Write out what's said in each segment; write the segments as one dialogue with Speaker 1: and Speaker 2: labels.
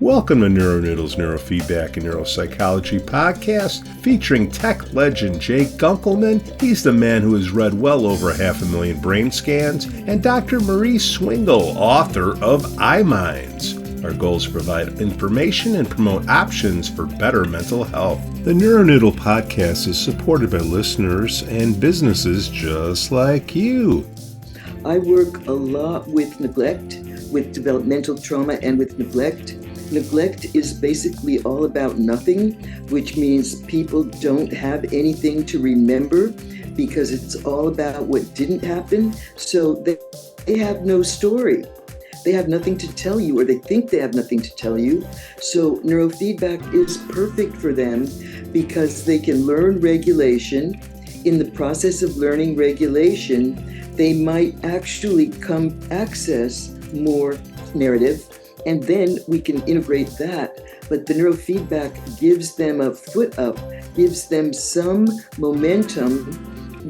Speaker 1: Welcome to NeuroNoodle's Neurofeedback and Neuropsychology Podcast, featuring tech legend Jake Gunkelman. He's the man who has read well over 500,000 brain scans, and Dr. Marie Swingle, author of iMinds. Our goal is to provide information and promote options for better mental health. The NeuroNoodle Podcast is supported by listeners and businesses just like you.
Speaker 2: I work a lot with neglect, with developmental trauma and with neglect. Neglect is basically all about nothing, which means people don't have anything to remember because it's all about what didn't happen. So they have no story. They have nothing to tell you, or they think they have nothing to tell you. So neurofeedback is perfect for them because they can learn regulation. In the process of learning regulation, they might actually come access more narrative, and then we can integrate that. But the neurofeedback gives them a foot up, gives them some momentum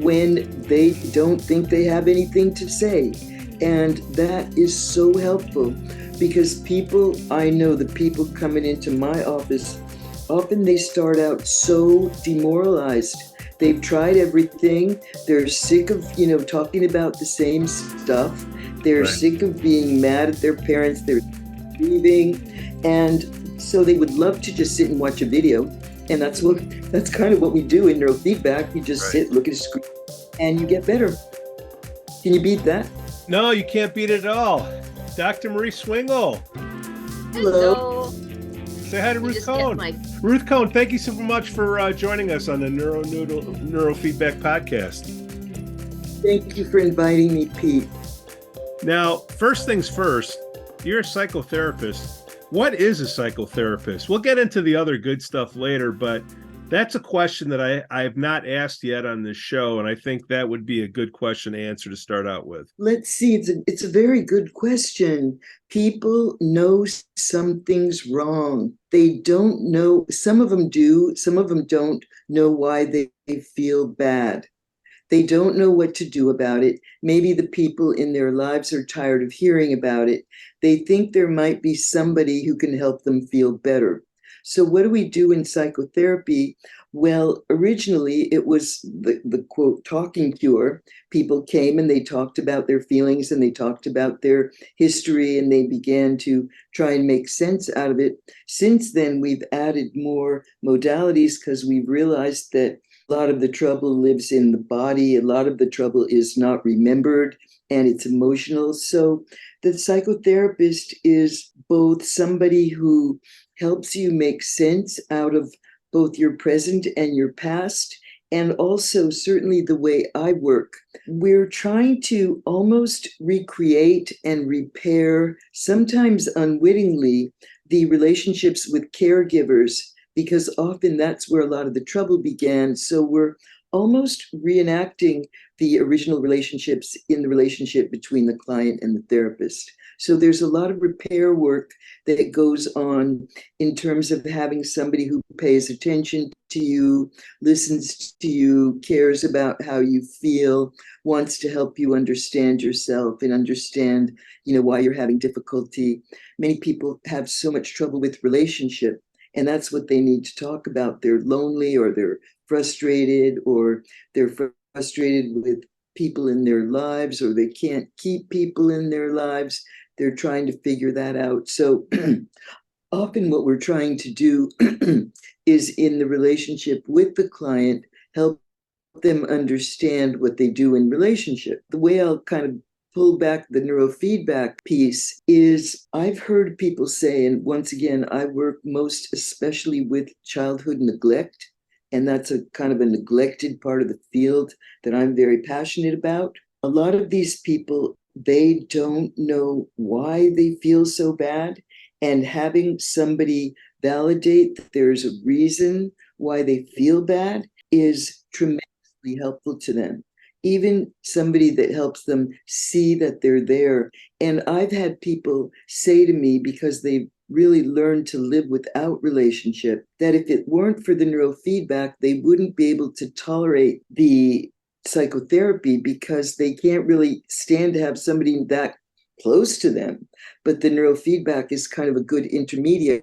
Speaker 2: when they don't think they have anything to say. And that is so helpful because people, I know the people coming into my office, often they start out so demoralized. They've tried everything. They're sick of, talking about the same stuff. They're sick of being mad at their parents. They're grieving. And so they would love to just sit and watch a video. And that's kind of what we do in neurofeedback. You just sit, look at a screen, and you get better. Can you beat that?
Speaker 1: No, you can't beat it at all. Dr. Marie Swingle.
Speaker 2: Hello.
Speaker 1: Say hi to Ruth Cohn. Ruth Cohn, thank you so much for joining us on the NeuroNoodle Neurofeedback Podcast.
Speaker 2: Thank you for inviting me, Pete.
Speaker 1: Now, first things first, you're a psychotherapist. What is a psychotherapist? We'll get into the other good stuff later, but that's a question that I have not asked yet on this show, and I think that would be a good question to answer to start out with.
Speaker 2: Let's see. It's a very good question. People know something's wrong. They don't know. Some of them do. Some of them don't know why they feel bad. They don't know what to do about it. Maybe the people in their lives are tired of hearing about it. They think there might be somebody who can help them feel better. So what do we do in psychotherapy? Well, originally it was the quote, talking cure. People came and they talked about their feelings and they talked about their history and they began to try and make sense out of it. Since then, we've added more modalities because we've realized that a lot of the trouble lives in the body. A lot of the trouble is not remembered and it's emotional. So the psychotherapist is both somebody who helps you make sense out of both your present and your past, and also certainly the way I work. We're trying to almost recreate and repair, sometimes unwittingly, the relationships with caregivers, because often that's where a lot of the trouble began. So we're almost reenacting the original relationships in the relationship between the client and the therapist. So there's a lot of repair work that goes on in terms of having somebody who pays attention to you, listens to you, cares about how you feel, wants to help you understand yourself and understand, why you're having difficulty. Many people have so much trouble with relationship, and that's what they need to talk about. They're lonely, or they're frustrated, or they're frustrated with people in their lives, or they can't keep people in their lives. They're trying to figure that out. So often what we're trying to do is in the relationship with the client, help them understand what they do in relationship. The way I'll kind of pull back the neurofeedback piece is I've heard people say, and once again, I work most especially with childhood neglect, and that's a kind of a neglected part of the field that I'm very passionate about. A lot of these people, they don't know why they feel so bad, and having somebody validate that there's a reason why they feel bad is tremendously helpful to them. Even somebody that helps them see that they're there. And I've had people say to me, because they've really learned to live without relationship, that if it weren't for the neurofeedback, they wouldn't be able to tolerate the psychotherapy because they can't really stand to have somebody that close to them. But the neurofeedback is kind of a good intermediary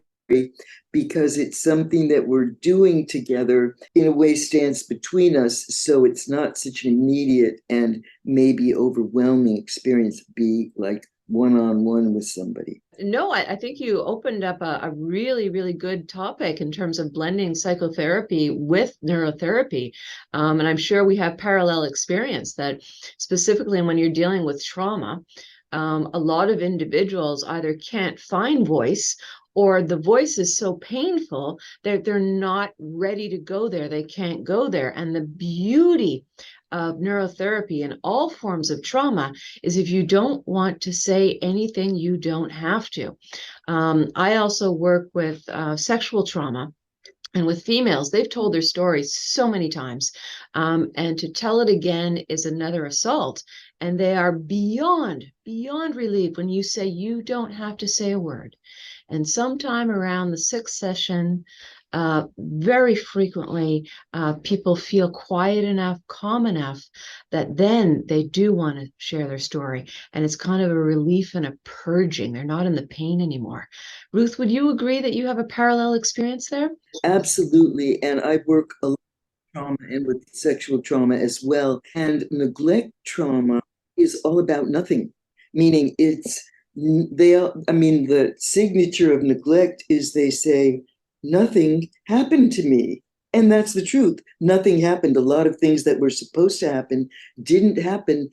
Speaker 2: because it's something that we're doing together, in a way stands between us. So it's not such an immediate and maybe overwhelming experience to be like one-on-one with somebody.
Speaker 3: No, I think you opened up a really, really good topic in terms of blending psychotherapy with neurotherapy. And I'm sure we have parallel experience that specifically when you're dealing with trauma, a lot of individuals either can't find voice, or the voice is so painful that they're not ready to go there. They can't go there. And the beauty of neurotherapy in all forms of trauma is if you don't want to say anything, you don't have to. I also work with sexual trauma. And with females, they've told their stories so many times. And to tell it again is another assault. And they are beyond relief when you say you don't have to say a word. And sometime around the sixth session, very frequently, people feel quiet enough, calm enough that then they do want to share their story. And it's kind of a relief and a purging. They're not in the pain anymore. Ruth, would you agree that you have a parallel experience there?
Speaker 2: Absolutely. And I work a lot with trauma and with sexual trauma as well. And neglect trauma is all about nothing, meaning the signature of neglect is they say, nothing happened to me. And that's the truth. Nothing happened. A lot of things that were supposed to happen didn't happen.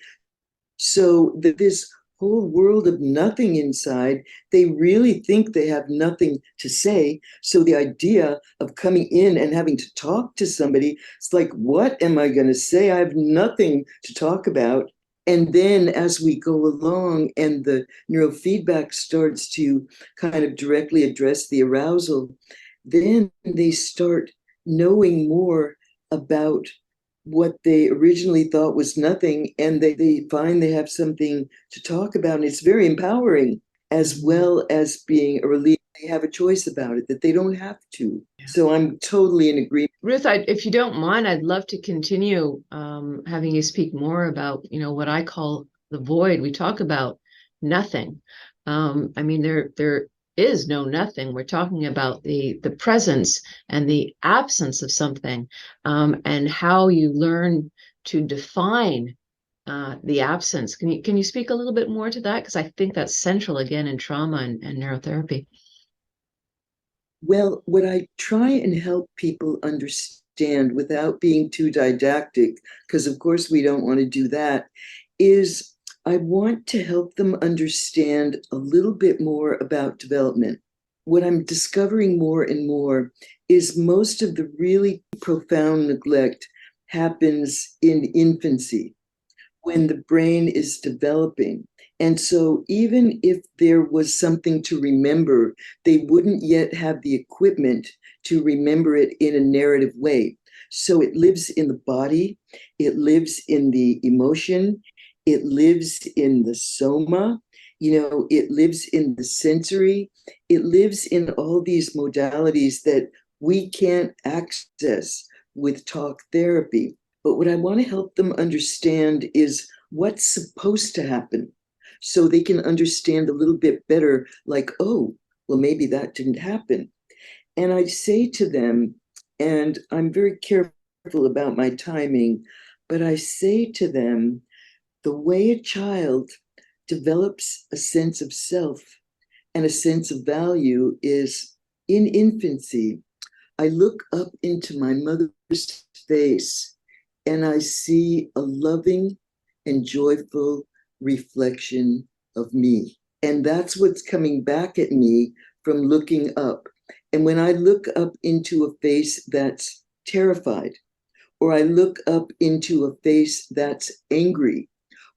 Speaker 2: So this whole world of nothing inside, they really think they have nothing to say. So the idea of coming in and having to talk to somebody, it's like, what am I going to say? I have nothing to talk about. And then as we go along and the neurofeedback starts to kind of directly address the arousal, then they start knowing more about what they originally thought was nothing, and they find they have something to talk about. And it's very empowering, as well as being a relief. They have a choice about it, that they don't have to. So I'm totally in agreement.
Speaker 3: Ruth, if you don't mind, I'd love to continue having you speak more about, what I call the void. We talk about nothing. There is no nothing. We're talking about the presence and the absence of something, and how you learn to define the absence. Can you speak a little bit more to that? Because I think that's central again in trauma and neurotherapy.
Speaker 2: Well, what I try and help people understand without being too didactic, because of course we don't want to do that, is I want to help them understand a little bit more about development. What I'm discovering more and more is most of the really profound neglect happens in infancy, when the brain is developing. And so even if there was something to remember, they wouldn't yet have the equipment to remember it in a narrative way. So it lives in the body, it lives in the emotion, it lives in the soma, it lives in the sensory, it lives in all these modalities that we can't access with talk therapy. But what I want to help them understand is what's supposed to happen, so they can understand a little bit better, like, oh, well, maybe that didn't happen. And I say to them, and I'm very careful about my timing, but I say to them, the way a child develops a sense of self and a sense of value is in infancy. I look up into my mother's face and I see a loving and joyful reflection of me. And that's what's coming back at me from looking up. And when I look up into a face that's terrified, or I look up into a face that's angry,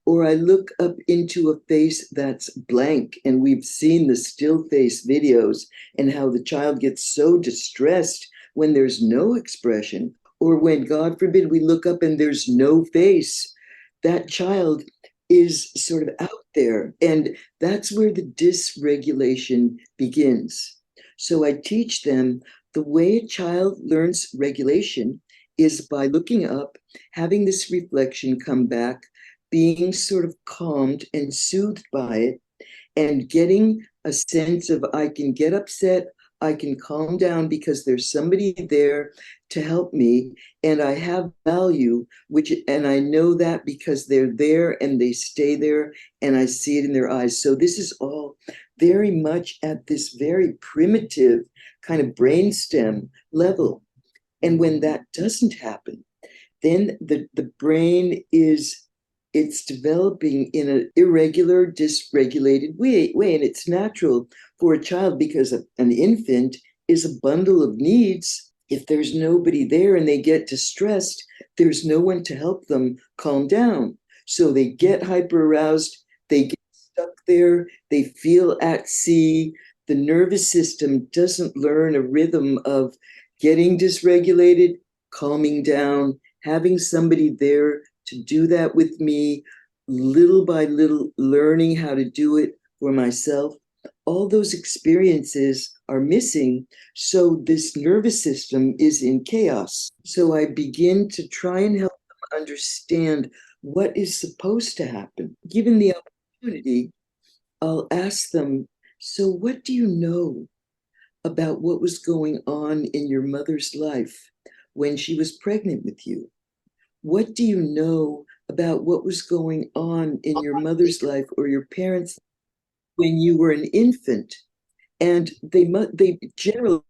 Speaker 2: or I look up into a face that's blank, and we've seen the still face videos and how the child gets so distressed when there's no expression, or when, God forbid, we look up and there's no face, that child is sort of out there. And that's where the dysregulation begins. So I teach them the way a child learns regulation is by looking up, having this reflection come back, being sort of calmed and soothed by it, and getting a sense of I can get upset, I can calm down because there's somebody there to help me, and I have value, and I know that because they're there and they stay there and I see it in their eyes. So this is all very much at this very primitive kind of brainstem level. And when that doesn't happen, then the brain it's developing in an irregular, dysregulated way, and it's natural for a child because an infant is a bundle of needs. If there's nobody there and they get distressed, there's no one to help them calm down. So they get hyper aroused, they get stuck there, they feel at sea. The nervous system doesn't learn a rhythm of getting dysregulated, calming down, having somebody there to do that with me, little by little, learning how to do it for myself. All those experiences are missing. So this nervous system is in chaos. So I begin to try and help them understand what is supposed to happen. Given the opportunity, I'll ask them, so what do you know about what was going on in your mother's life when she was pregnant with you? What do you know about what was going on in your mother's life or your parents' when you were an infant? And they generally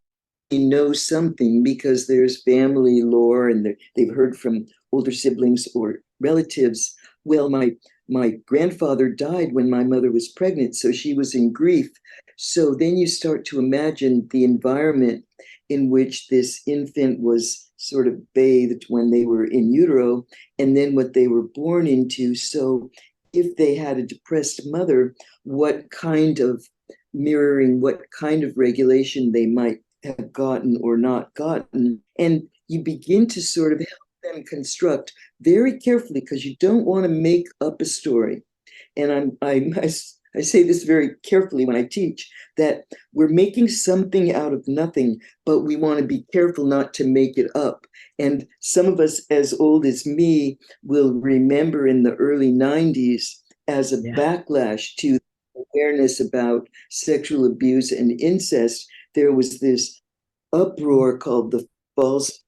Speaker 2: know something because there's family lore and they've heard from older siblings or relatives. Well, my grandfather died when my mother was pregnant, so she was in grief. So then you start to imagine the environment in which this infant was sort of bathed when they were in utero, and then what they were born into. So if they had a depressed mother, what kind of mirroring, what kind of regulation they might have gotten or not gotten. And you begin to sort of help them construct very carefully, because you don't want to make up a story. And I say this very carefully when I teach, that we're making something out of nothing, but we want to be careful not to make it up. And some of us as old as me will remember in the early 90s as a backlash to awareness about sexual abuse and incest. There was this uproar called the false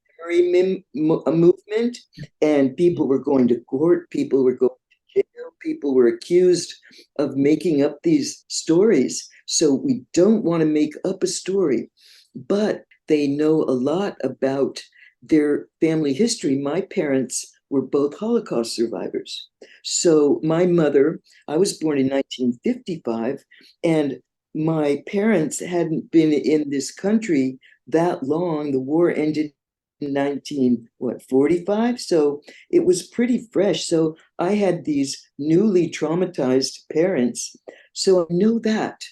Speaker 2: movement, and people were going to court, people were going to jail, people were accused of making up these stories. So we don't want to make up a story, but they know a lot about their family history. My parents were both Holocaust survivors. So my mother, I was born in 1955, and my parents hadn't been in this country that long. The war ended in 1945, so it was pretty fresh. So I had these newly traumatized parents. So I know that.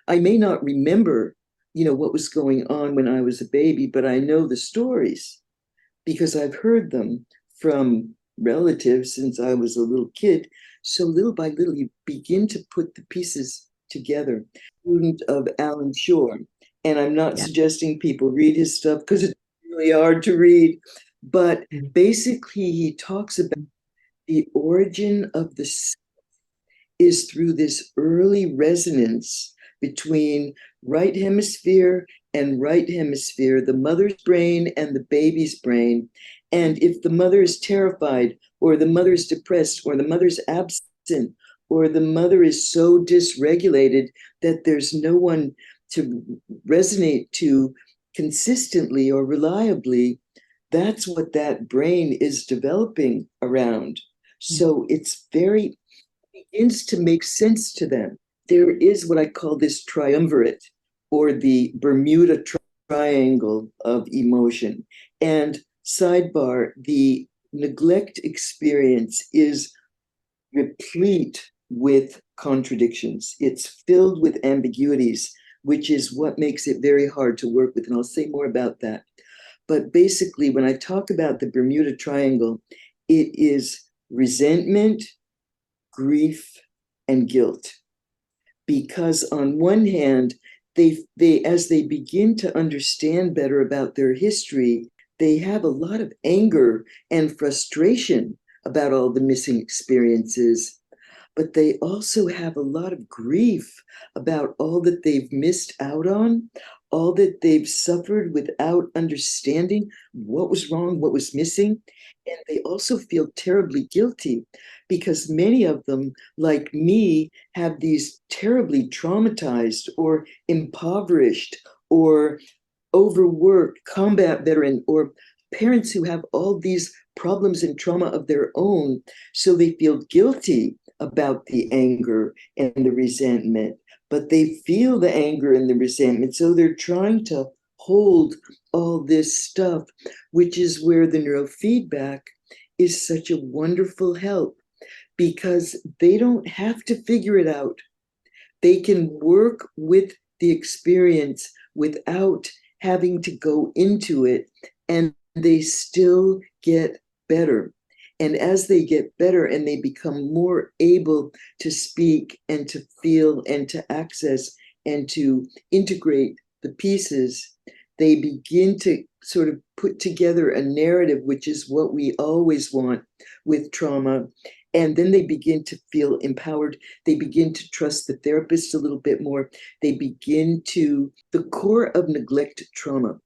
Speaker 2: I may not remember, what was going on when I was a baby, but I know the stories because I've heard them from relatives since I was a little kid. So little by little, you begin to put the pieces together. Student of Alan Schore, and I'm not suggesting people read his stuff because it's really hard to read, but basically he talks about the origin of the self is through this early resonance between right hemisphere and right hemisphere, the mother's brain and the baby's brain. And if the mother is terrified, or the mother's depressed, or the mother's absent, or the mother is so dysregulated that there's no one to resonate to consistently or reliably, that's what that brain is developing around. So it's begins to make sense to them. There is what I call this triumvirate, or the Bermuda Triangle of emotion. And sidebar, the neglect experience is replete with contradictions. It's filled with ambiguities, which is what makes it very hard to work with. And I'll say more about that. But basically, when I talk about the Bermuda Triangle, it is resentment, grief, and guilt. Because on one hand, they as they begin to understand better about their history, they have a lot of anger and frustration about all the missing experiences. but they also have a lot of grief about all that they've missed out on, all that they've suffered without understanding what was wrong, what was missing. And they also feel terribly guilty because many of them, like me, have these terribly traumatized or impoverished or overworked combat veteran or parents who have all these problems and trauma of their own. So they feel guilty about the anger and the resentment, but they feel the anger and the resentment. So they're trying to hold all this stuff, which is where the neurofeedback is such a wonderful help because they don't have to figure it out. They can work with the experience without having to go into it, and they still get better. And as they get better and they become more able to speak and to feel and to access and to integrate the pieces, they begin to sort of put together a narrative, which is what we always want with trauma. And then they begin to feel empowered. They begin to trust the therapist a little bit more. They begin to, the core of neglect trauma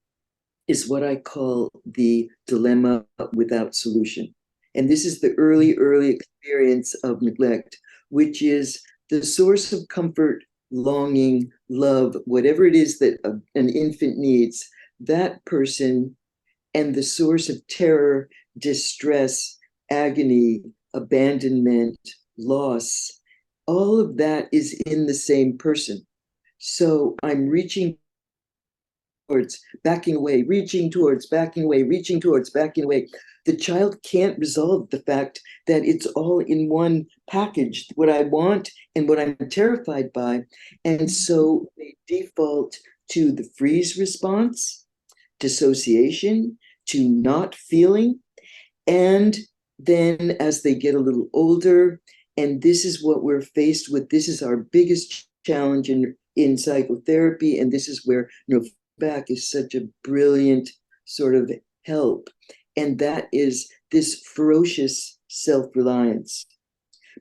Speaker 2: is what I call the dilemma without solution. And this is the early experience of neglect, which is the source of comfort, longing, love, whatever it is that an infant needs, that person, and the source of terror, distress, agony, abandonment, loss, all of that is in the same person. So I'm reaching towards, backing away, reaching towards, backing away, reaching towards, backing away. The child can't resolve the fact that it's all in one package, what I want and what I'm terrified by. And so they default to the freeze response, dissociation, to not feeling. And then as they get a little older, and this is what we're faced with, this is our biggest challenge in psychotherapy, and this is where neurofeedback is such a brilliant sort of help. And that is this ferocious self-reliance,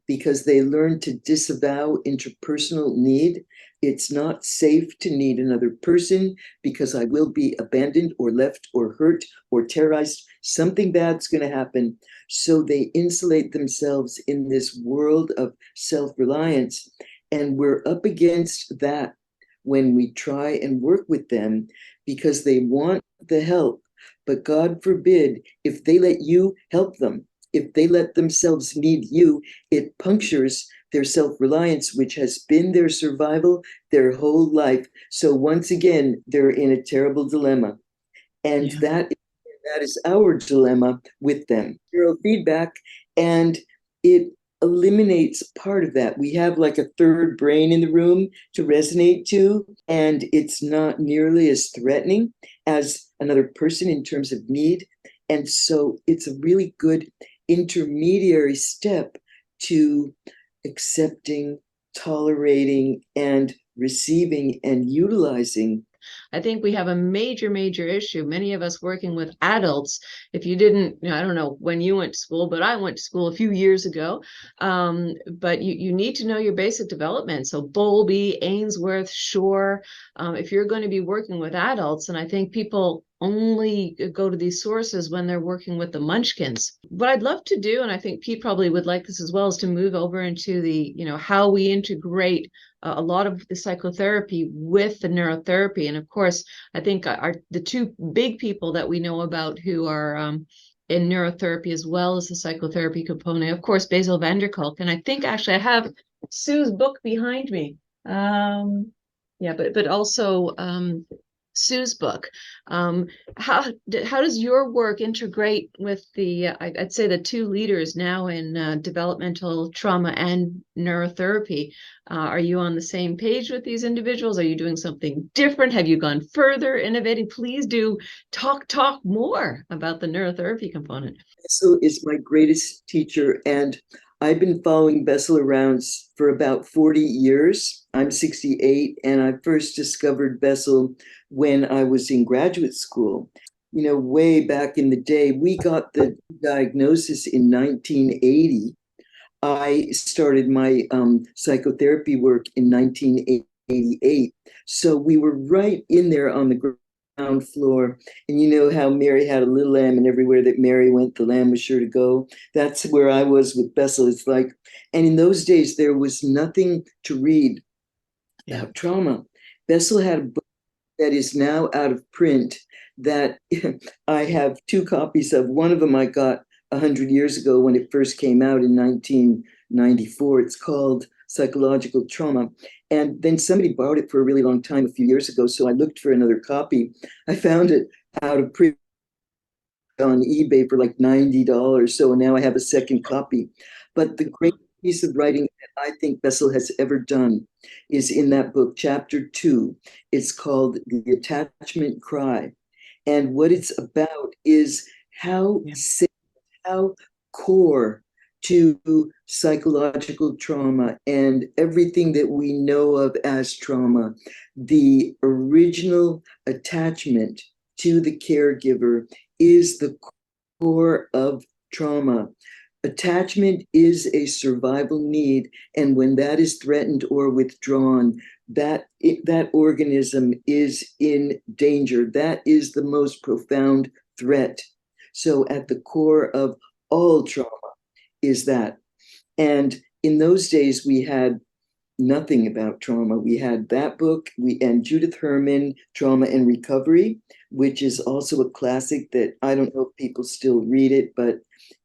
Speaker 2: because they learn to disavow interpersonal need. It's not safe to need another person because I will be abandoned or left or hurt or terrorized. Something bad's going to happen. So they insulate themselves in this world of self-reliance. And we're up against that when we try and work with them because they want the help. But God forbid, if they let you help them, if they let themselves need you, it punctures their self-reliance, which has been their survival their whole life. So once again, they're in a terrible dilemma. And that is our dilemma with them. Neurofeedback, and it eliminates part of that. We have like a third brain in the room to resonate to, and it's not nearly as threatening as another person in terms of need. And so it's a really good intermediary step to accepting, tolerating, and receiving and utilizing.
Speaker 3: I think we have a major issue. Many of us working with adults, if you didn't, I don't know when you went to school, but I went to school a few years ago. But you need to know your basic development. So Bowlby, Ainsworth, Schore, if you're going to be working with adults, and I think people only go to these sources when they're working with the munchkins. What I'd love to do, and I think Pete probably would like this as well, is to move over into the, how we integrate a lot of the psychotherapy with the neurotherapy. And of course, I think the two big people that we know about who are in neurotherapy as well as the psychotherapy component, of course, Bessel Van Der Kolk. And I think actually I have Sue's book behind me. But also Sue's book. How does your work integrate with the, I'd say the two leaders now in developmental trauma and neurotherapy? Are you on the same page with these individuals? Are you doing something different? Have you gone further, innovating? Please do talk more about the neurotherapy component.
Speaker 2: Bessel is my greatest teacher, and I've been following Bessel around for about 40 years. I'm 68, and I first discovered Bessel when I was in graduate school. Way back in the day, we got the diagnosis in 1980 I started my psychotherapy work in 1988. So we were right in there on the ground floor. And you know how Mary had a little lamb, and everywhere that Mary went, the lamb was sure to go. That's where I was with Bessel. It's like, and in those days, there was nothing to read about trauma. Bessel had a book that is now out of print that I have two copies of. One of them I got 100 years ago when it first came out in 1994. It's called Psychological Trauma. And then somebody borrowed it for a really long time a few years ago. So I looked for another copy. I found it out of print on eBay for like $90. So now I have a second copy. But the great piece of writing that I think Bessel has ever done is in that book, chapter 2. It's called The Attachment Cry. And what it's about is how core to psychological trauma and everything that we know of as trauma, the original attachment to the caregiver is the core of trauma. Attachment is a survival need, and when that is threatened or withdrawn, that organism is in danger. That is the most profound threat. So at the core of all trauma is that. And in those days, we had nothing about trauma. We had that book, and Judith Herman, Trauma and Recovery, which is also a classic that I don't know if people still read it, but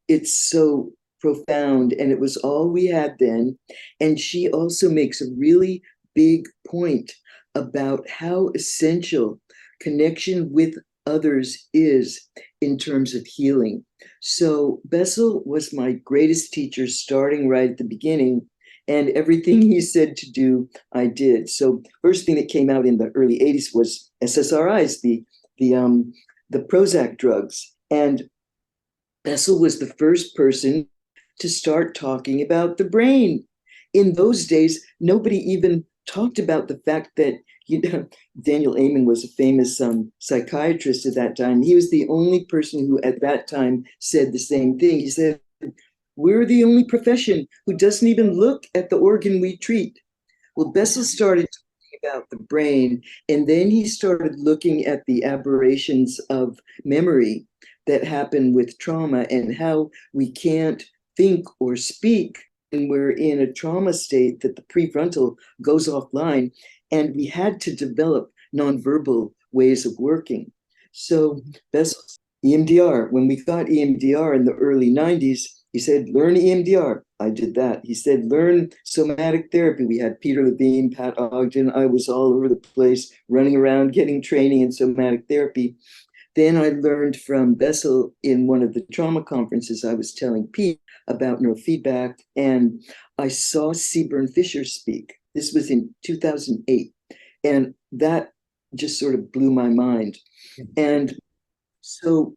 Speaker 2: it's so profound, and it was all we had then. And she also makes a really big point about how essential connection with others is in terms of healing. So Bessel was my greatest teacher starting right at the beginning, and everything he said to do, I did. So first thing that came out in the early 80s was SSRIs, the Prozac drugs. And Bessel was the first person to start talking about the brain. In those days, nobody even talked about the fact that, Daniel Amen was a famous psychiatrist at that time. He was the only person who at that time said the same thing. He said, we're the only profession who doesn't even look at the organ we treat. Well, Bessel started talking about the brain, and then he started looking at the aberrations of memory that happen with trauma and how we can't think or speak when we're in a trauma state, that the prefrontal goes offline, and we had to develop nonverbal ways of working. So Bessel's EMDR, when we got EMDR in the early 90s, he said, learn EMDR. I did that. He said, learn somatic therapy. We had Peter Levine, Pat Ogden. I was all over the place, running around, getting training in somatic therapy. Then I learned from Bessel in one of the trauma conferences. I was telling Pete about neurofeedback, and I saw Sebern Fisher speak. This was in 2008, and that just sort of blew my mind. And so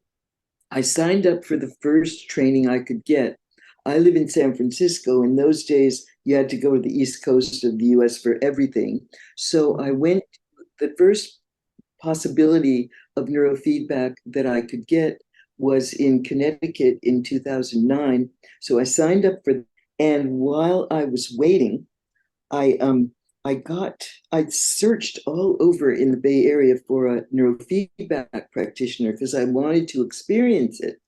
Speaker 2: I signed up for the first training I could get. I live in San Francisco. In those days, you had to go to the East Coast of the US for everything. So I went, the first possibility of neurofeedback that I could get was in Connecticut in 2009. So I signed up for, and while I was waiting, I searched all over in the Bay Area for a neurofeedback practitioner because I wanted to experience it.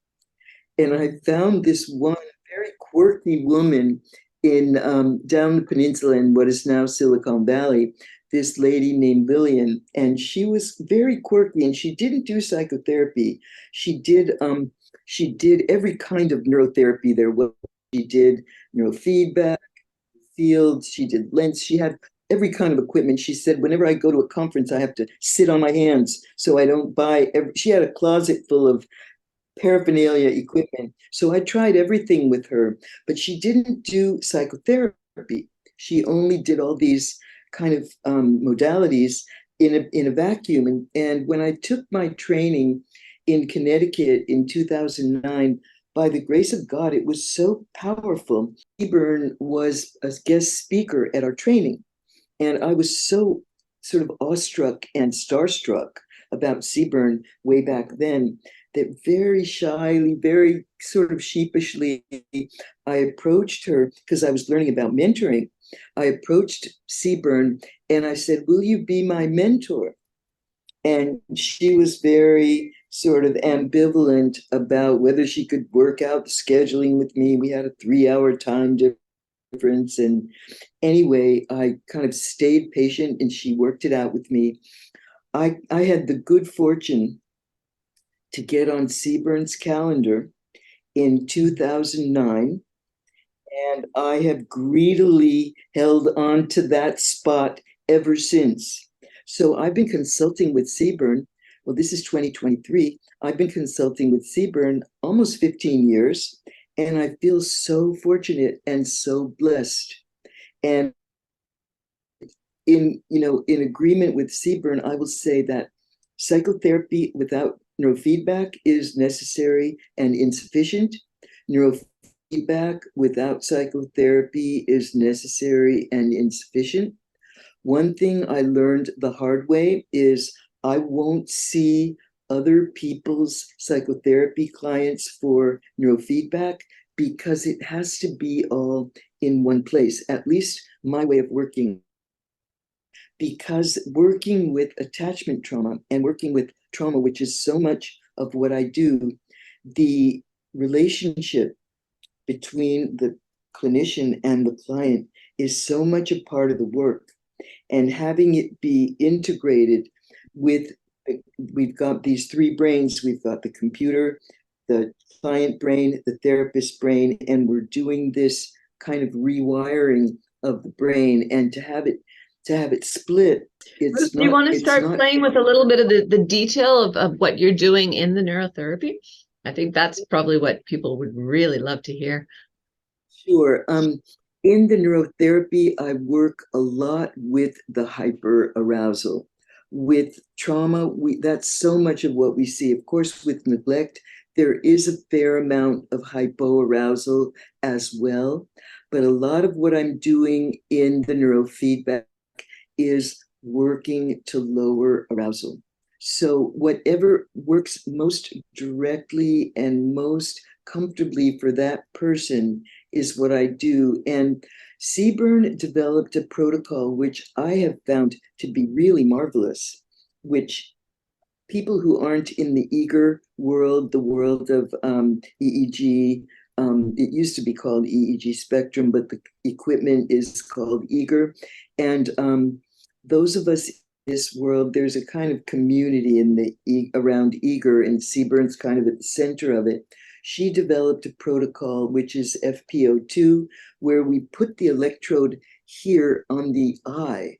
Speaker 2: And I found this one very quirky woman in down the peninsula in what is now Silicon Valley, this lady named Lillian, and she was very quirky, and she didn't do psychotherapy. She did every kind of neurotherapy there was. She did neurofeedback, fields, she did lens, she had every kind of equipment. She said, whenever I go to a conference, I have to sit on my hands so I don't buy she had a closet full of paraphernalia equipment. So I tried everything with her, but she didn't do psychotherapy. She only did all these kind of modalities in a vacuum. And when I took my training in Connecticut in 2009, by the grace of God, it was so powerful. Sebern was a guest speaker at our training, and I was so sort of awestruck and starstruck about Sebern way back then that very shyly, very sort of sheepishly, I approached her because I was learning about mentoring. I approached Sebern and I said, "Will you be my mentor?" And she was very sort of ambivalent about whether she could work out the scheduling with me. We had a 3-hour time difference. And anyway, I kind of stayed patient and she worked it out with me. I had the good fortune to get on Sebern's calendar in 2009. And I have greedily held on to that spot ever since. So I've been consulting with Sebern. Well, this is 2023. I've been consulting with Sebern almost 15 years, and I feel so fortunate and so blessed. And in agreement with Sebern, I will say that psychotherapy without neurofeedback is necessary and insufficient. Neurofeedback without psychotherapy is necessary and insufficient. One thing I learned the hard way is I won't see other people's psychotherapy clients for neurofeedback because it has to be all in one place, at least my way of working. Because working with attachment trauma and working with trauma, which is so much of what I do, the relationship between the clinician and the client is so much a part of the work. And having it be integrated with, we've got these three brains. We've got the computer, the client brain, the therapist brain, and we're doing this kind of rewiring of the brain. And to have it split, it's
Speaker 3: Ruth, do you want to start playing with a little bit of the detail of what you're doing in the neurotherapy? I think that's probably what people would really love to hear.
Speaker 2: Sure. In the neurotherapy, I work a lot with the hyperarousal. With trauma, that's so much of what we see. Of course, with neglect, there is a fair amount of hypoarousal as well. But a lot of what I'm doing in the neurofeedback is working to lower arousal. So whatever works most directly and most comfortably for that person is what I do. And Sebern developed a protocol which I have found to be really marvelous, which people who aren't in the eager world, the world of EEG, it used to be called EEG spectrum, but the equipment is called eager. And those of us in this world, there's a kind of community in the around eager, and Sebern's kind of at the center of it. She developed a protocol, which is FPO2, where we put the electrode here on the eye.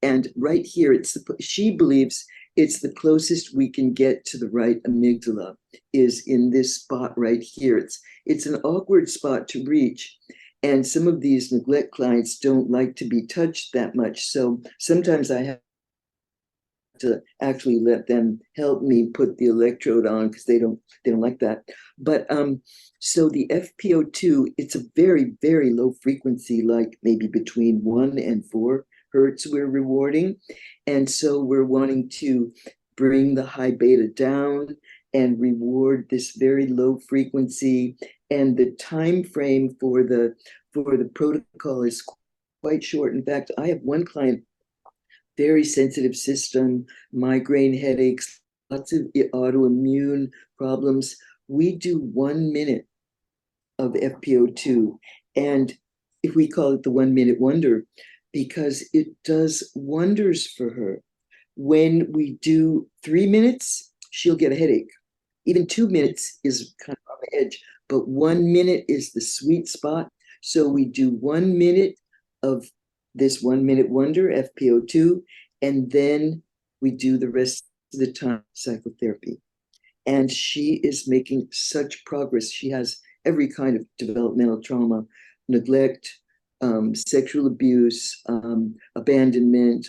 Speaker 2: And right here, she believes it's the closest we can get to the right amygdala is in this spot right here. It's an awkward spot to reach. And some of these neglect clients don't like to be touched that much. So sometimes I have to actually let them help me put the electrode on because they don't like that. But so the FPO2, it's a very, very low frequency, like maybe between 1 and 4 hertz we're rewarding. And so we're wanting to bring the high beta down and reward this very low frequency. And the time frame for the protocol is quite short. In fact, I have one client, very sensitive system, migraine headaches, lots of autoimmune problems. We do 1 minute of FPO2, and if we call it the 1 minute wonder, because it does wonders for her. When we do 3 minutes, she'll get a headache. Even 2 minutes is kind of on the edge, but 1 minute is the sweet spot. So we do 1 minute of this 1 minute wonder, FPO2, and then we do the rest of the time psychotherapy. And she is making such progress. She has every kind of developmental trauma, neglect, sexual abuse, abandonment,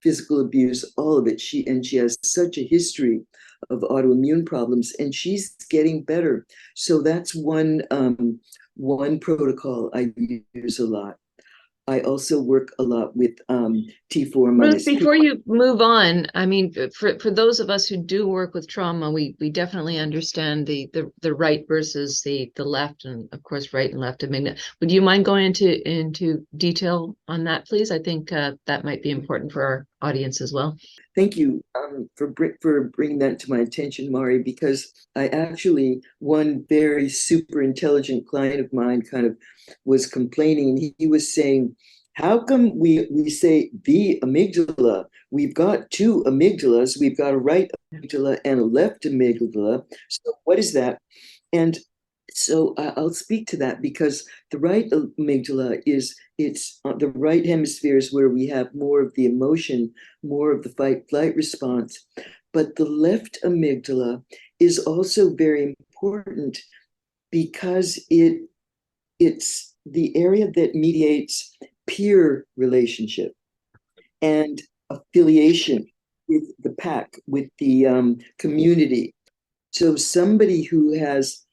Speaker 2: physical abuse, all of it. She has such a history of autoimmune problems, and she's getting better. So that's one protocol I use a lot. I also work a lot with T4
Speaker 3: Ruth,
Speaker 2: minus
Speaker 3: before you move on, I mean, for those of us who do work with trauma, we definitely understand the right versus the left, and of course, right and left. I mean, would you mind going into detail on that, please? I think that might be important for our audience as well.
Speaker 2: Thank you for bringing that to my attention, Mari, because I actually, one very super intelligent client of mine kind of was complaining, and he was saying, how come we say the amygdala? We've got two amygdalas. We've got a right amygdala and a left amygdala. So what is that? And so I'll speak to that because the right amygdala it's the right hemisphere is where we have more of the emotion, more of the fight flight response. But the left amygdala is also very important because it's the area that mediates peer relationship and affiliation with the pack, with the community. So somebody who has,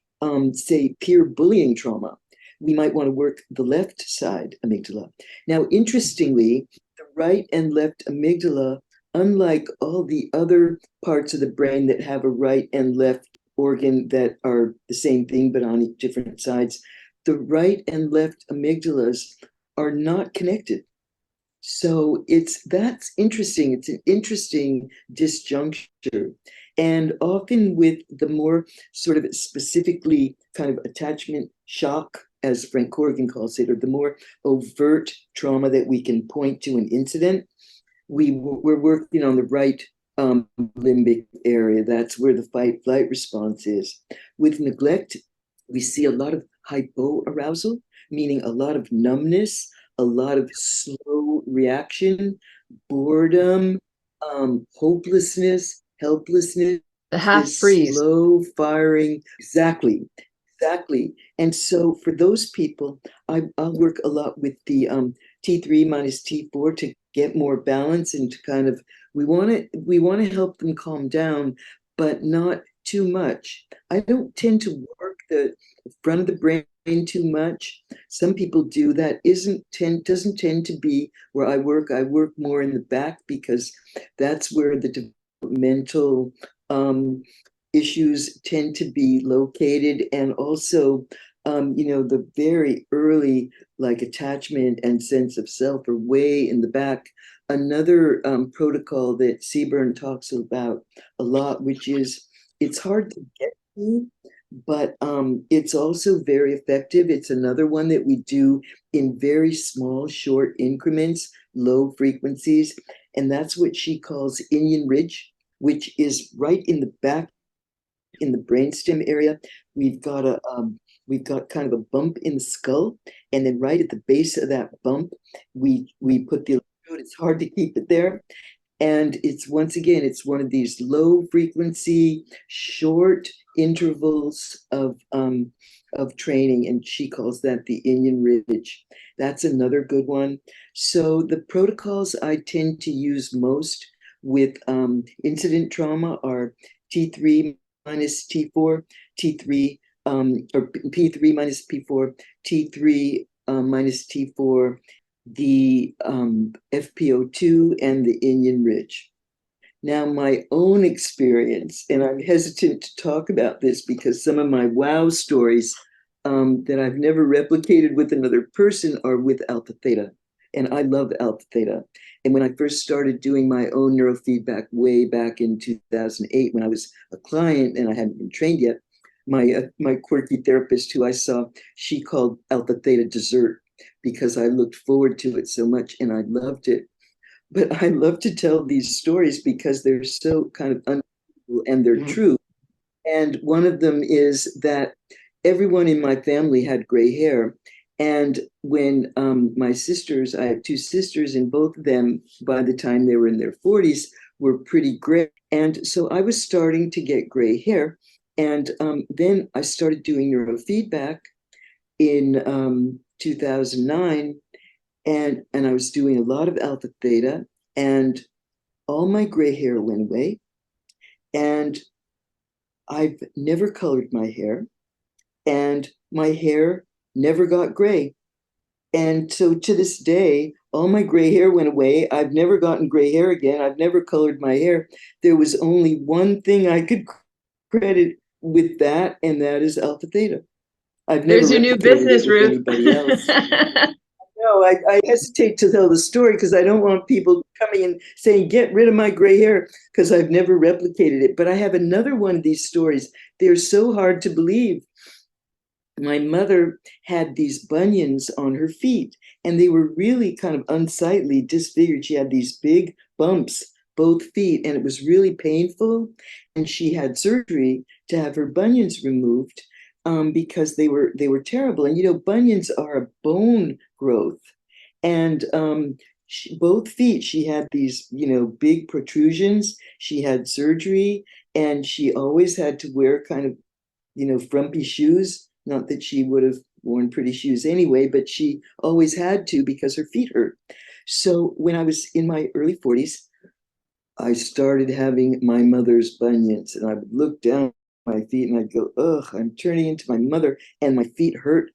Speaker 2: say, peer bullying trauma, we might want to work the left side amygdala. Now, interestingly, the right and left amygdala, unlike all the other parts of the brain that have a right and left organ that are the same thing but on different sides, the right and left amygdalas are not connected. So that's interesting. It's an interesting disjuncture. And often with the more sort of specifically kind of attachment shock, as Frank Corrigan calls it, or the more overt trauma that we can point to an incident, we're working on the right limbic area. That's where the fight flight response is. With neglect, we see a lot of hypoarousal, meaning a lot of numbness, a lot of slow reaction, boredom, hopelessness, helplessness,
Speaker 3: The half
Speaker 2: this
Speaker 3: freeze.
Speaker 2: slow firing. Exactly. And so for those people, I'll work a lot with the T3 minus T4 to get more balance and to kind of we want to help them calm down, but not too much. I don't tend to work the front of the brain too much. Some people do. That doesn't tend to be where I work. I work more in the back because that's where the developmental issues tend to be located, and also the very early like attachment and sense of self are way in the back. Another protocol that Sebern talks about a lot, which is it's hard to get to, but it's also very effective. It's another one that we do in very small, short increments, low frequencies, and that's what she calls Inion Ridge, which is right in the back in the brainstem area. We've got kind of a bump in the skull, and then right at the base of that bump, we put the electrode. It's hard to keep it there, and it's once again, it's one of these low frequency, short intervals of training, and she calls that the Inion Ridge. That's another good one. So the protocols I tend to use most with incident trauma are T3 minus T4, T3 or P3 minus P4, T3 minus T4, the FPO2, and the Inion Ridge. Now, my own experience, and I'm hesitant to talk about this because some of my wow stories that I've never replicated with another person are with alpha theta. And I love alpha theta. And when I first started doing my own neurofeedback way back in 2008, when I was a client and I hadn't been trained yet, my quirky therapist who I saw, she called alpha theta dessert because I looked forward to it so much and I loved it. But I love to tell these stories because they're so kind of unbelievable and they're true. And one of them is that everyone in my family had gray hair. And when my sisters, I have two sisters, and both of them, by the time they were in their 40s, were pretty gray. And so I was starting to get gray hair. And then I started doing neurofeedback in 2009. And I was doing a lot of alpha theta, and all my gray hair went away. And I've never colored my hair, and my hair never got gray. And so to this day, all my gray hair went away. I've never gotten gray hair again. I've never colored my hair. There was only one thing I could credit with that, and that is alpha theta. I've never
Speaker 3: There's your new
Speaker 2: replicated it
Speaker 3: business,
Speaker 2: with
Speaker 3: Ruth.
Speaker 2: anybody else. No, I hesitate to tell the story because I don't want people coming and saying, get rid of my gray hair, because I've never replicated it. But I have another one of these stories. They're so hard to believe. My mother had these bunions on her feet, and they were really kind of unsightly, disfigured. She had these big bumps, both feet, and it was really painful. And she had surgery to have her bunions removed because they were terrible. And bunions are a bone growth, and both feet, she had these big protrusions. She had surgery, and she always had to wear kind of frumpy shoes. Not that she would have worn pretty shoes anyway, but she always had to because her feet hurt. So when I was in my early 40s, I started having my mother's bunions, and I would look down at my feet and I'd go, ugh, I'm turning into my mother, and my feet hurt.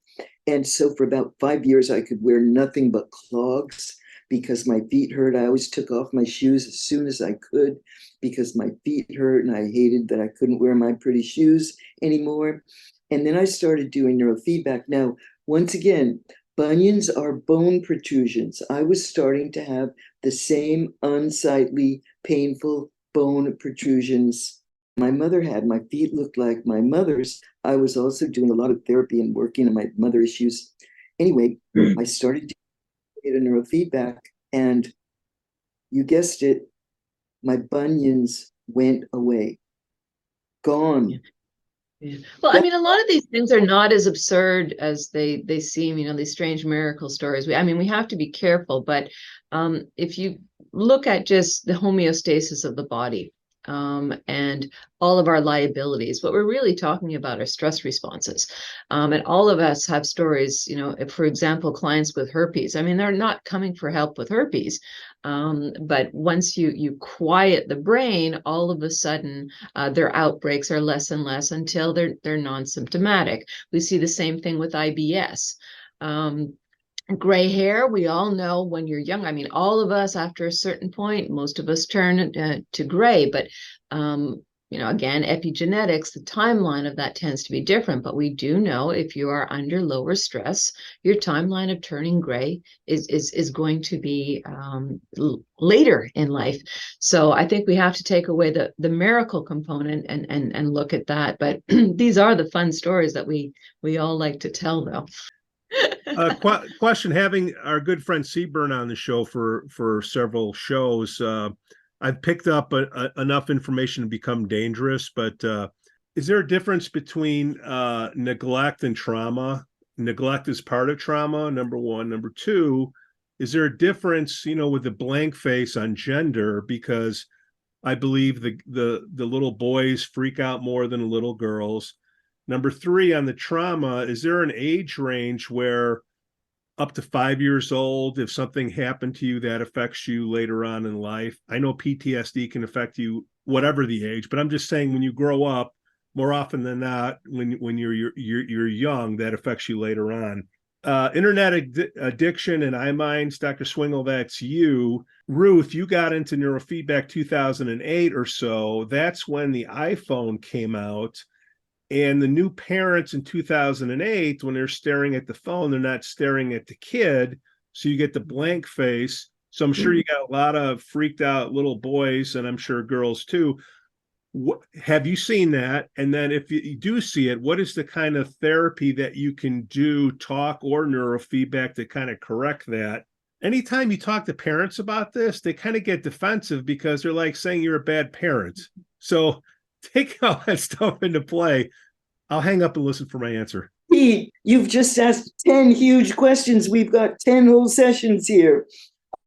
Speaker 2: And so for about 5 years, I could wear nothing but clogs because my feet hurt. I always took off my shoes as soon as I could because my feet hurt, and I hated that I couldn't wear my pretty shoes anymore. And then I started doing neurofeedback. Now, once again, bunions are bone protrusions. I was starting to have the same unsightly, painful bone protrusions my mother had. My feet looked like my mother's. I was also doing a lot of therapy and working on my mother issues. Anyway, I started doing a neurofeedback, and you guessed it, my bunions went away. Gone.
Speaker 3: Yeah. Well, I mean, a lot of these things are not as absurd as they seem, these strange miracle stories. We have to be careful, but if you look at just the homeostasis of the body, and all of our liabilities, what we're really talking about are stress responses. And all of us have stories, if, for example, clients with herpes, they're not coming for help with herpes. But once you quiet the brain, all of a sudden their outbreaks are less and less until they're non-symptomatic. We see the same thing with IBS. Gray hair, we all know when you're young. All of us, after a certain point, most of us turn to gray. But again, epigenetics, the timeline of that tends to be different. But we do know if you are under lower stress, your timeline of turning gray is going to be later in life. So I think we have to take away the miracle component and look at that. But these are the fun stories that we all like to tell, though.
Speaker 1: Question: having our good friend Sebern on the show for several shows, I've picked up enough information to become dangerous. But is there a difference between neglect and trauma? Neglect is part of trauma, number one. Number two, is there a difference, with the blank face on gender? Because I believe the little boys freak out more than the little girls. Number three, on the trauma, is there an age range where up to 5 years old, if something happened to you that affects you later on in life? I know PTSD can affect you whatever the age, but I'm just saying when you grow up, more often than not, when you're young, that affects you later on. Internet addiction and iMinds, Dr. Swingle, that's you. Ruth, you got into neurofeedback 2008 or so. That's when the iPhone came out. And the new parents in 2008, when they're staring at the phone, they're not staring at the kid. So you get the blank face. So I'm sure you got a lot of freaked out little boys, and I'm sure girls too. Have you seen that? And then if you do see it, what is the kind of therapy that you can do, talk or neurofeedback, to kind of correct that? Anytime you talk to parents about this, they kind of get defensive because they're like saying you're a bad parent. So take all that stuff into play. I'll hang up and listen for my answer.
Speaker 2: Pete, you've just asked 10 huge questions. We've got 10 whole sessions here.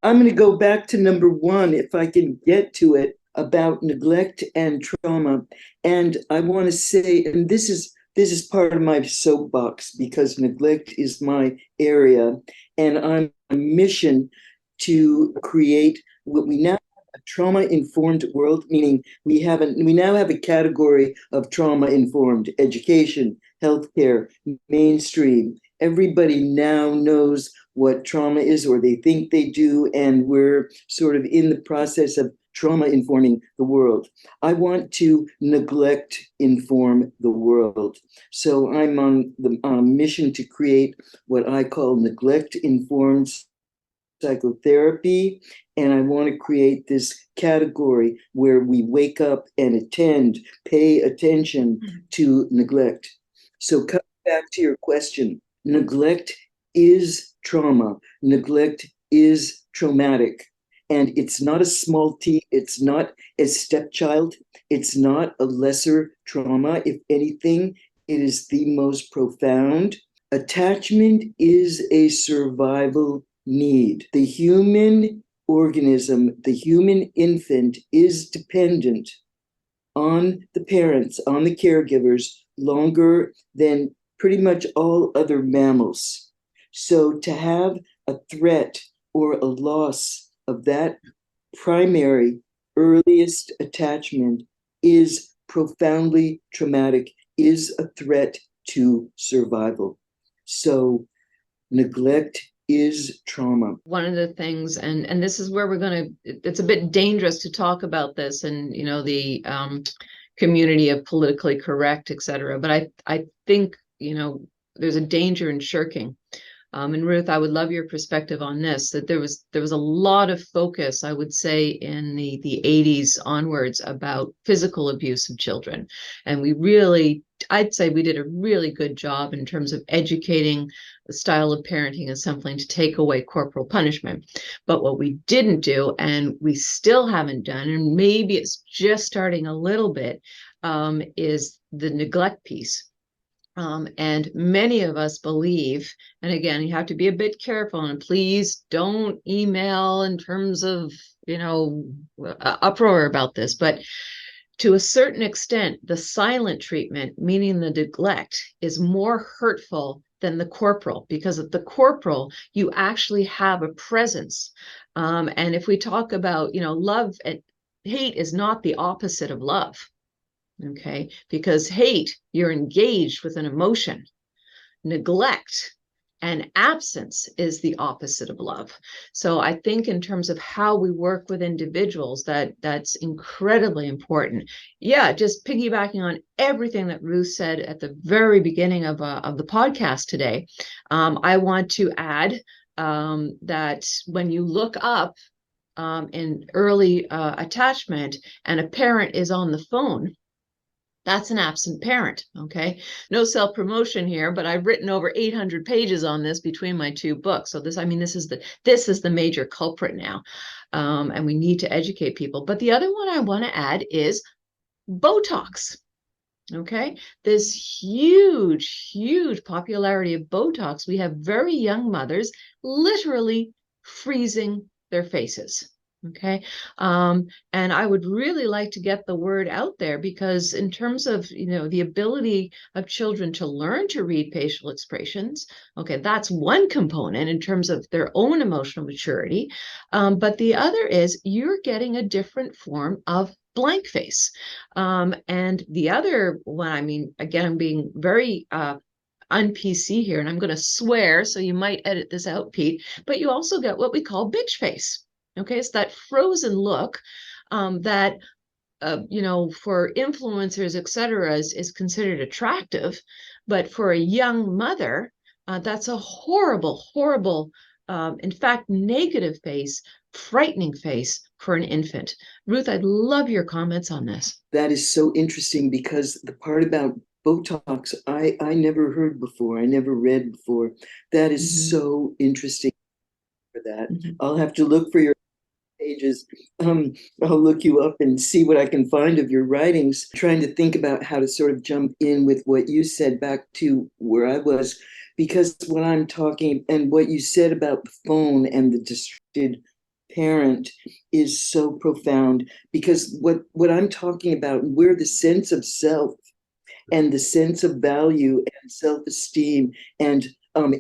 Speaker 2: I'm going to go back to number one, if I can get to it, about neglect and trauma. And I want to say, and this is part of my soapbox because neglect is my area, and I'm on a mission to create what we now a trauma-informed world, meaning we now have a category of trauma-informed education, healthcare, mainstream. Everybody now knows what trauma is, or they think they do, and we're sort of in the process of trauma informing the world. I want to neglect inform the world. So I'm on a mission to create what I call neglect informed psychotherapy. And I want to create this category where we wake up and attend, pay attention to neglect. So coming back to your question, neglect is trauma. Neglect is traumatic. And it's not a small t, it's not a stepchild, it's not a lesser trauma. If anything, it is the most profound. Attachment is a survival need. The human organism, the human infant, is dependent on the parents, on the caregivers, longer than pretty much all other mammals. So to have a threat or a loss of that primary earliest attachment is profoundly traumatic, is a threat to survival. So neglect is trauma.
Speaker 3: One of the things, and this is where we're going to, it's a bit dangerous to talk about this and, you know, the community of politically correct, et cetera. But I think, you know, there's a danger in shirking. And Ruth, I would love your perspective on this, that there was a lot of focus, I would say, in the 80s onwards about physical abuse of children. And I'd say we did a really good job in terms of educating the style of parenting as something to take away corporal punishment. But what we didn't do, and we still haven't done, and maybe it's just starting a little bit, is the neglect piece. And many of us believe, and again, you have to be a bit careful, and please don't email in terms of, you know, uproar about this, but to a certain extent, the silent treatment, meaning the neglect, is more hurtful than the corporal, because at the corporal, you actually have a presence. And if we talk about, you know, love and hate is not the opposite of love. Okay, because hate, you're engaged with an emotion. Neglect and absence is the opposite of love. So I think in terms of how we work with individuals, that's incredibly important. Yeah, just piggybacking on everything that Ruth said at the very beginning of the podcast today, I want to add that when you look up in early attachment and a parent is on the phone, that's an absent parent, okay? No self-promotion here, but I've written over 800 pages on this between my two books. So this is the major culprit now, and we need to educate people. But the other one I want to add is Botox, okay? This huge, huge popularity of Botox. We have very young mothers literally freezing their faces. Okay. And I would really like to get the word out there, because in terms of, you know, the ability of children to learn to read facial expressions, okay, that's one component in terms of their own emotional maturity. But the other is you're getting a different form of blank face. And the other one, I mean, again, I'm being very un-PC here, and I'm going to swear, so you might edit this out, Pete, but you also get what we call bitch face. Okay, it's that frozen look that, you know, for influencers, et cetera, is considered attractive. But for a young mother, that's a horrible, horrible, in fact, negative face, frightening face for an infant. Ruth, I'd love your comments on this.
Speaker 2: That is so interesting, because the part about Botox, I never heard before. I never read before. That is so interesting for that. I'll have to look for your pages. I'll look you up and see what I can find of your writings, trying to think about how to sort of jump in with what you said back to where I was, because what I'm talking and what you said about the phone and the distracted parent is so profound, because what I'm talking about, where the sense of self and the sense of value and self-esteem and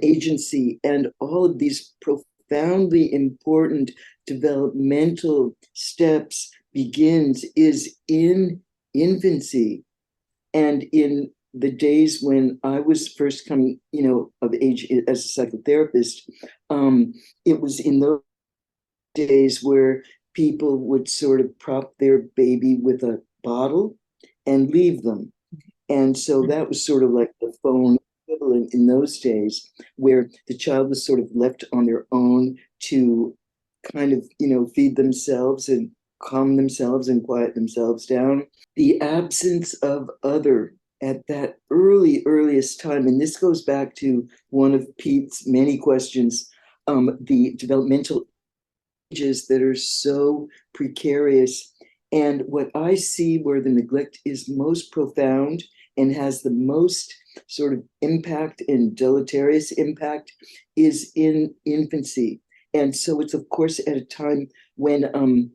Speaker 2: agency and all of these profoundly important developmental steps begins is in infancy and in the days when I was first coming, of age as a psychotherapist, it was in those days where people would sort of prop their baby with a bottle and leave them. And so that was sort of like the phone equivalent in those days, where the child was sort of left on their own to kind of, feed themselves and calm themselves and quiet themselves down. The absence of other at that earliest time, and this goes back to one of Pete's many questions, the developmental ages that are so precarious. And what I see where the neglect is most profound and has the most sort of impact and deleterious impact is in infancy. And so it's, of course, at a time when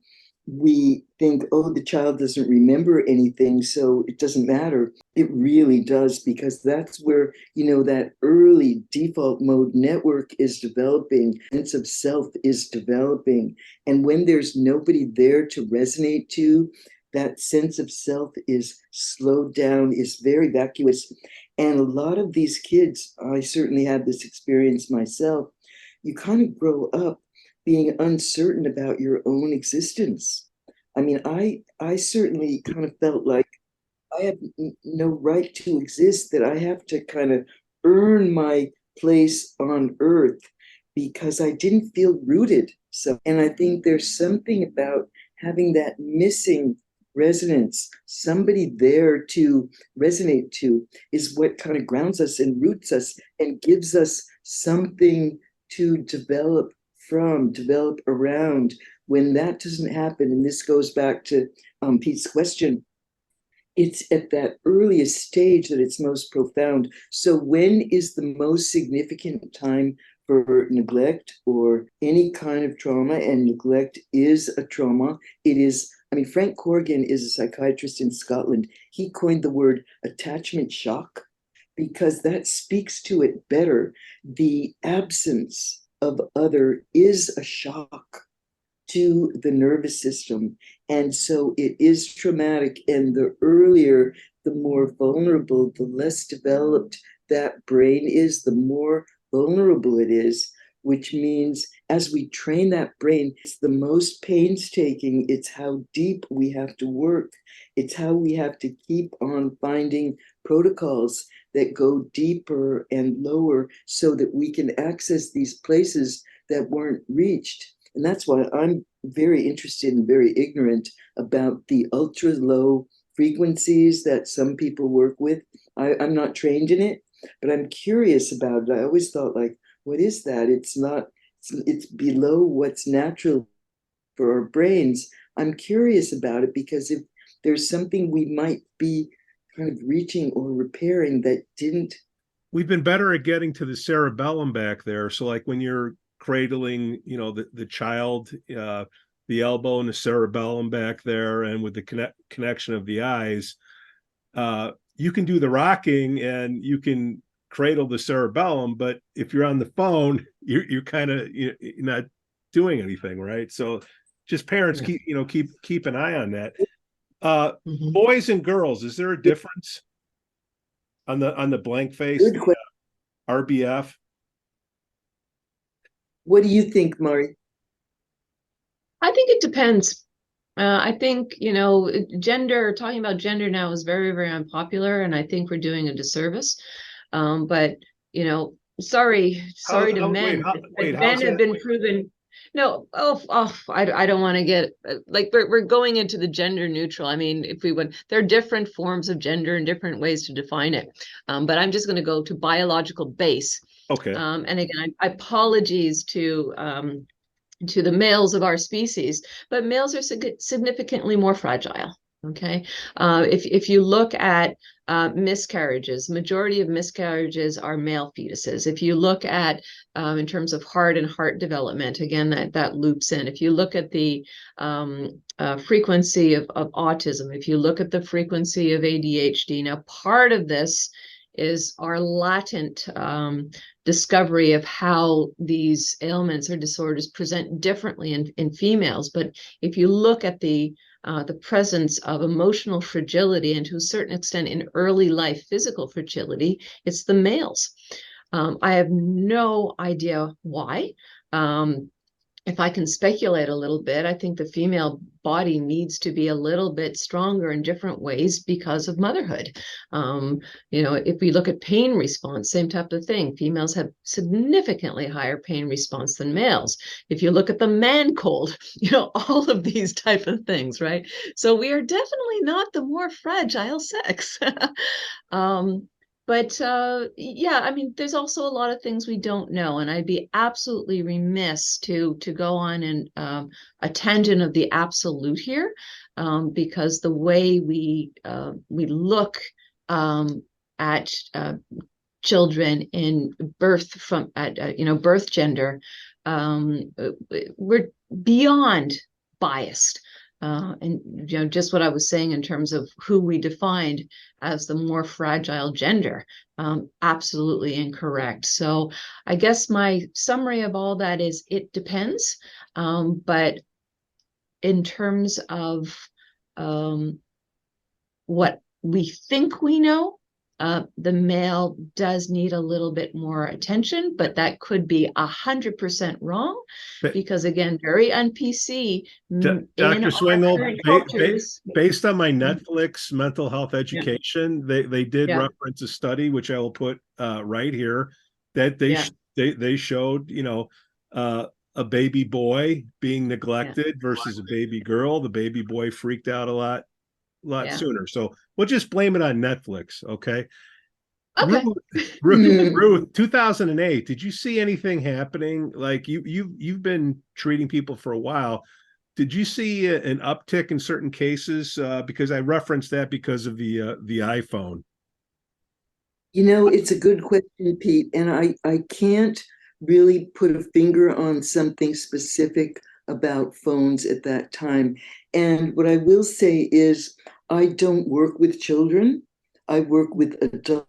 Speaker 2: we think, oh, the child doesn't remember anything, so it doesn't matter. It really does, because that's where, that early default mode network is developing, sense of self is developing. And when there's nobody there to resonate to, that sense of self is slowed down, is very vacuous. And a lot of these kids, I certainly had this experience myself, you kind of grow up being uncertain about your own existence. I mean, I certainly kind of felt like I have no right to exist, that I have to kind of earn my place on earth because I didn't feel rooted. So, and I think there's something about having that missing resonance, somebody there to resonate to, is what kind of grounds us and roots us and gives us something to develop from, develop around. When that doesn't happen, and this goes back to Pete's question, it's at that earliest stage that it's most profound. So when is the most significant time for neglect or any kind of trauma? And neglect is a trauma. It is, Frank Corrigan is a psychiatrist in Scotland. He coined the word attachment shock because that speaks to it better. The absence of other is a shock to the nervous system. And so it is traumatic. And the earlier, the more vulnerable, the less developed that brain is, the more vulnerable it is, which means as we train that brain, it's the most painstaking. It's how deep we have to work. It's how we have to keep on finding protocols that go deeper and lower so that we can access these places that weren't reached. And that's why I'm very interested and very ignorant about the ultra low frequencies that some people work with. I'm not trained in it, but I'm curious about it. I always thought, like, what is that? It's below what's natural for our brains. I'm curious about it because if there's something we might be kind of reaching or repairing that didn't.
Speaker 1: We've been better at getting to the cerebellum back there. So like when you're cradling, the child, the elbow and the cerebellum back there, and with the connection of the eyes, you can do the rocking and you can cradle the cerebellum, but if you're on the phone, you're kind of you're not doing anything, right? So just parents keep an eye on that. Boys and girls, is there a difference on the blank face, RBF?
Speaker 2: What do you think, Mari?
Speaker 3: I think it depends. I think, talking about gender now is very, very unpopular, and I think we're doing a disservice. But, sorry to men. Men have been proven. No, I don't want to get like we're going into the gender neutral. I mean, if we would, there are different forms of gender and different ways to define it. But I'm just going to go to biological base.
Speaker 1: Okay.
Speaker 3: And again, apologies to the males of our species, but males are significantly more fragile. Okay. If you look at miscarriages, majority of miscarriages are male fetuses. If you look at in terms of heart and heart development, again, that loops in. If you look at the frequency of autism, if you look at the frequency of ADHD, now part of this is our latent discovery of how these ailments or disorders present differently in females. But if you look at the the presence of emotional fragility, and to a certain extent in early life physical fragility, it's the males. I have no idea why. If I can speculate a little bit, I think the female body needs to be a little bit stronger in different ways because of motherhood. If we look at pain response, same type of thing. Females have significantly higher pain response than males. If you look at the man cold, all of these type of things, right? So we are definitely not the more fragile sex. But there's also a lot of things we don't know, and I'd be absolutely remiss to go on and a tangent of the absolute here, because the way we look at children in birth birth gender, we're beyond biased. And just what I was saying in terms of who we defined as the more fragile gender, absolutely incorrect. So I guess my summary of all that is it depends. But in terms of what we think we know, the male does need a little bit more attention, but that could be 100% wrong, because again, very un-PC.
Speaker 1: Dr. Swingle,
Speaker 3: cultures,
Speaker 1: based on my Netflix mental health education, they did reference a study, which I will put right here, that they showed, a baby boy being neglected versus a baby girl. The baby boy freaked out a lot sooner. So we'll just blame it on Netflix. Okay.
Speaker 3: Okay.
Speaker 1: Ruth, 2008. Did you see anything happening? Like you've been treating people for a while. Did you see an uptick in certain cases? Because I referenced that because of the iPhone.
Speaker 2: It's a good question, Pete, and I can't really put a finger on something specific about phones at that time. And what I will say is I don't work with children. I work with adults.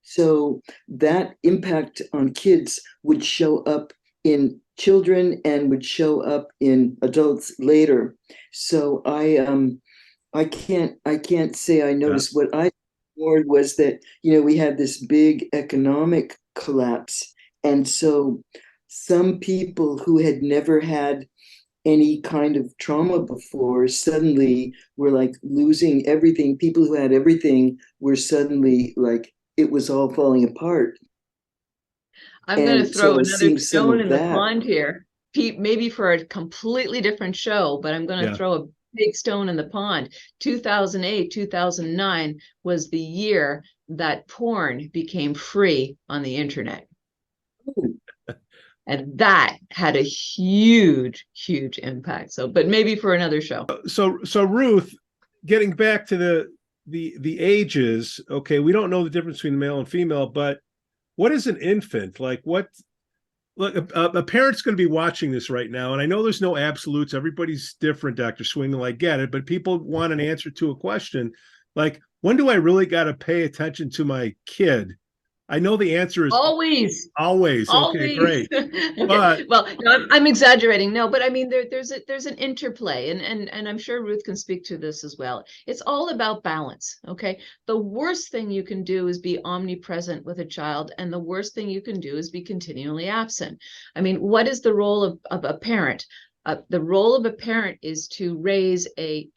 Speaker 2: So that impact on kids would show up in children and would show up in adults later. So I can't say I noticed. What I ignored was that, we had this big economic collapse. And so some people who had never had any kind of trauma before suddenly were like losing everything. People who had everything were suddenly like, it was all falling apart.
Speaker 3: I'm going to throw another stone in the pond here, Pete, maybe for a completely different show, but I'm going to throw a big stone in the pond. 2008, 2009 was the year that porn became free on the internet. And that had a huge, huge impact. So, but maybe for another show.
Speaker 1: So Ruth, getting back to the ages, okay, we don't know the difference between male and female, but what is an infant? Like look, a parent's going to be watching this right now, and I know there's no absolutes. Everybody's different, Dr. Swingle, I get it, but people want an answer to a question. Like, when do I really got to pay attention to my kid? I know the answer is
Speaker 3: always.
Speaker 1: Okay, great. But
Speaker 3: well, no, I'm exaggerating. No, but I mean, there's an interplay, and I'm sure Ruth can speak to this as well. It's all about balance. Okay. The worst thing you can do is be omnipresent with a child, and the worst thing you can do is be continually absent. I mean, what is the role of a parent? The role of a parent is to raise a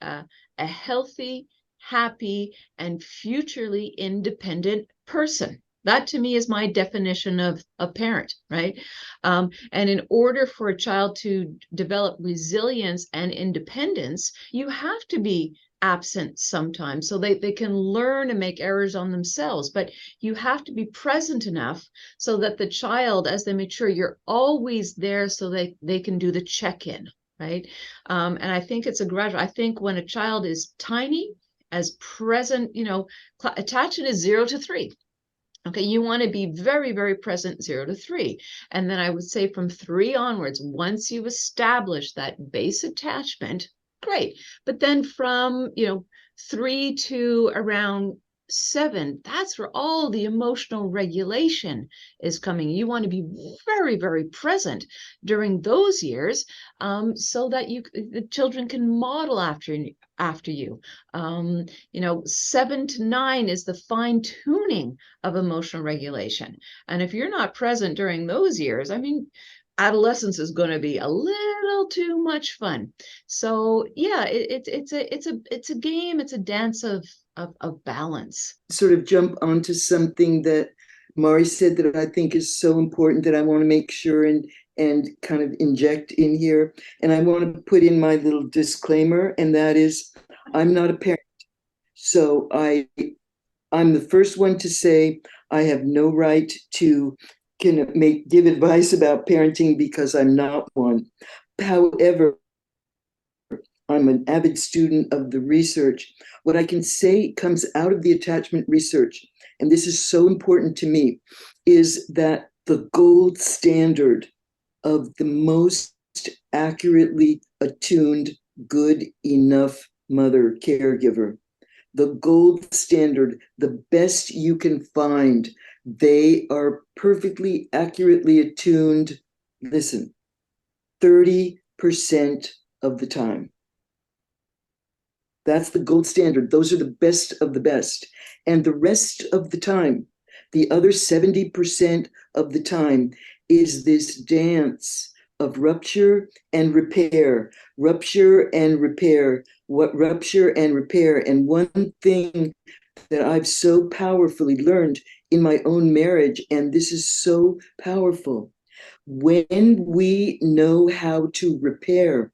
Speaker 3: healthy, happy, and futurely independent person. That to me is my definition of a parent, right? And in order for a child to develop resilience and independence, you have to be absent sometimes so they can learn and make errors on themselves. But you have to be present enough so that the child, as they mature, you're always there so they can do the check-in, right? And I think it's a gradual. I think when a child is tiny, as present, attachment is 0 to 3. Okay, you want to be very, very present 0 to 3. And then I would say from 3 onwards, once you establish that base attachment, great. But then from, 3 to around 7, that's where all the emotional regulation is coming. You want to be very, very present during those years, so that the children can model after you. 7 to 9 is the fine tuning of emotional regulation. And if you're not present during those years, I mean, adolescence is going to be a little too much fun. So yeah, it's a game, it's a dance of balance.
Speaker 2: Sort of jump onto something that Mari said that I think is so important that I want to make sure and kind of inject in here. And I want to put in my little disclaimer, and that is, I'm not a parent. So I'm the first one to say I have no right to give advice about parenting because I'm not one. However, I'm an avid student of the research. What I can say comes out of the attachment research, and this is so important to me, is that the gold standard of the most accurately attuned, good enough mother caregiver, the gold standard, the best you can find, they are perfectly accurately attuned, listen, 30% of the time. That's the gold standard. Those are the best of the best. And the rest of the time, the other 70% of the time, is this dance of rupture and repair, rupture and repair, rupture and repair. And one thing that I've so powerfully learned in my own marriage, and this is so powerful, when we know how to repair,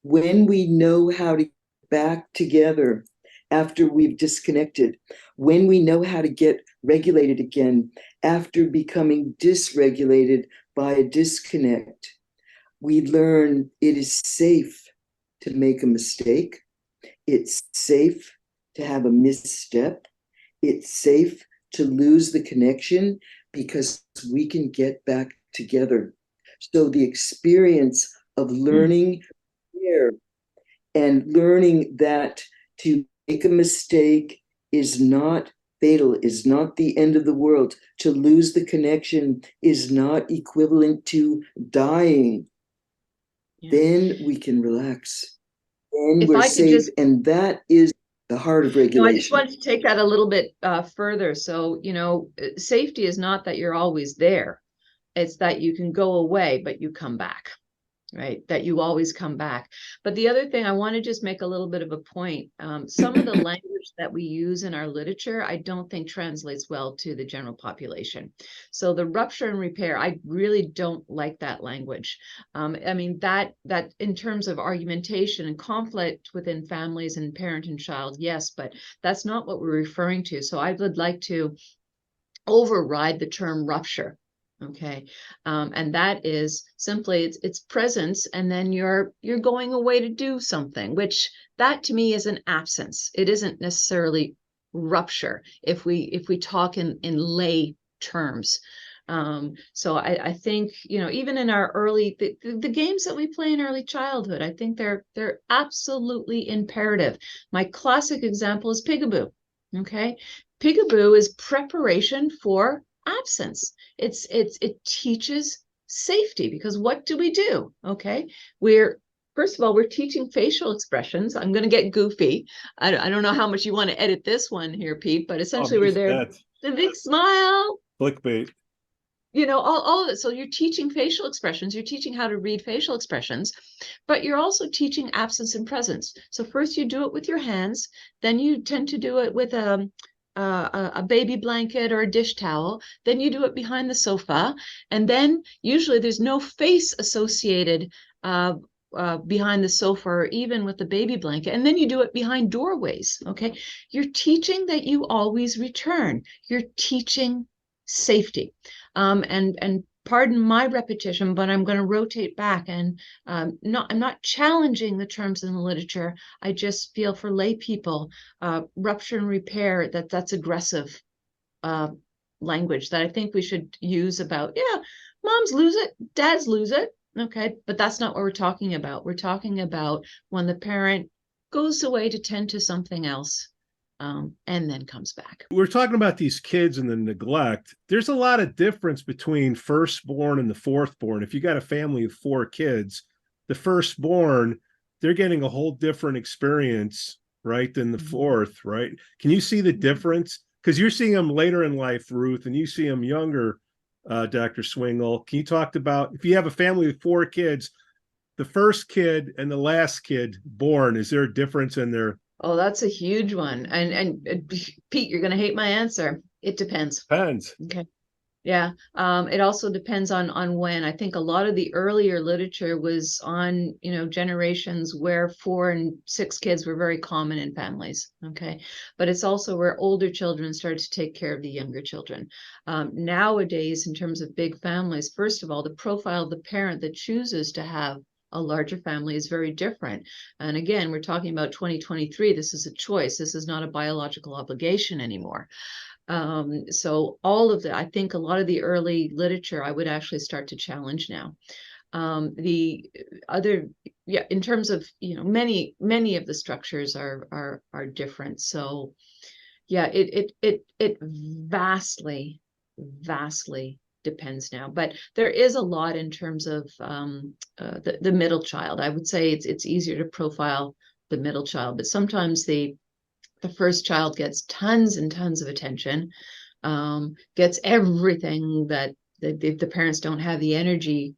Speaker 2: when we know how to back together after we've disconnected, when we know how to get regulated again after becoming dysregulated by a disconnect, we learn it is safe to make a mistake. It's safe to have a misstep. It's safe to lose the connection because we can get back together. So the experience of learning here and learning that to make a mistake is not fatal, is not the end of the world. To lose the connection is not equivalent to dying. Yeah. Then we can relax. Then we're safe. And that is the heart of regulation.
Speaker 3: I just wanted to take that a little bit further. So, safety is not that you're always there. It's that you can go away, but you come back. Right, that you always come back. But the other thing, I want to just make a little bit of a point. Some of the language that we use in our literature, I don't think translates well to the general population. So the rupture and repair, I really don't like that language. I mean, that in terms of argumentation and conflict within families and parent and child, yes, but that's not what we're referring to. So I would like to override the term rupture. Okay. And that is simply it's presence, and then you're going away to do something, which that to me is an absence. It isn't necessarily rupture if we talk in lay terms. So I think, even in our early the games that we play in early childhood, I think they're absolutely imperative. My classic example is peekaboo. Okay. Peekaboo is preparation for absence. It teaches safety, because what do we do? Okay, first of all, we're teaching facial expressions. I'm going to get goofy. I don't know how much you want to edit this one here, Pete, but essentially we're there. The big smile.
Speaker 1: Clickbait.
Speaker 3: All of it. So you're teaching facial expressions. You're teaching how to read facial expressions, but you're also teaching absence and presence. So first you do it with your hands, then you tend to do it with a baby blanket or a dish towel, then you do it behind the sofa, and then usually there's no face associated behind the sofa or even with the baby blanket, and then you do it behind doorways. Okay, you're teaching that you always return. You're teaching safety, and pardon my repetition, but I'm going to rotate back, and I'm not challenging the terms in the literature. I just feel for lay people, rupture and repair, that's aggressive language that I think we should use about, moms lose it, dads lose it. Okay, but that's not what we're talking about. We're talking about when the parent goes away to tend to something else, and then comes back.
Speaker 1: We're talking about these kids and the neglect. There's a lot of difference between firstborn and the fourthborn. If you got a family of 4 kids, the firstborn, they're getting a whole different experience, right, than the fourth, right? Can you see the difference? Because you're seeing them later in life, Ruth, and you see them younger, Dr. Swingle. Can you talk about, if you have a family of 4 kids, the first kid and the last kid born, is there a difference in their...
Speaker 3: Oh, that's a huge one. And Pete, you're going to hate my answer. It depends.
Speaker 1: Depends.
Speaker 3: Okay. Yeah. It also depends on when. I think a lot of the earlier literature was on, generations where 4 and 6 kids were very common in families. Okay. But it's also where older children started to take care of the younger children. Nowadays, in terms of big families, first of all, the profile of the parent that chooses to have a larger family is very different. And again, we're talking about 2023. This is a choice. This is not a biological obligation anymore. So all of I think a lot of the early literature, I would actually start to challenge now. The other, in terms of, many of the structures are different. So yeah, it vastly depends now, but there is a lot in terms of the middle child. I would say it's easier to profile the middle child, but sometimes the first child gets tons and tons of attention, gets everything that the parents don't have the energy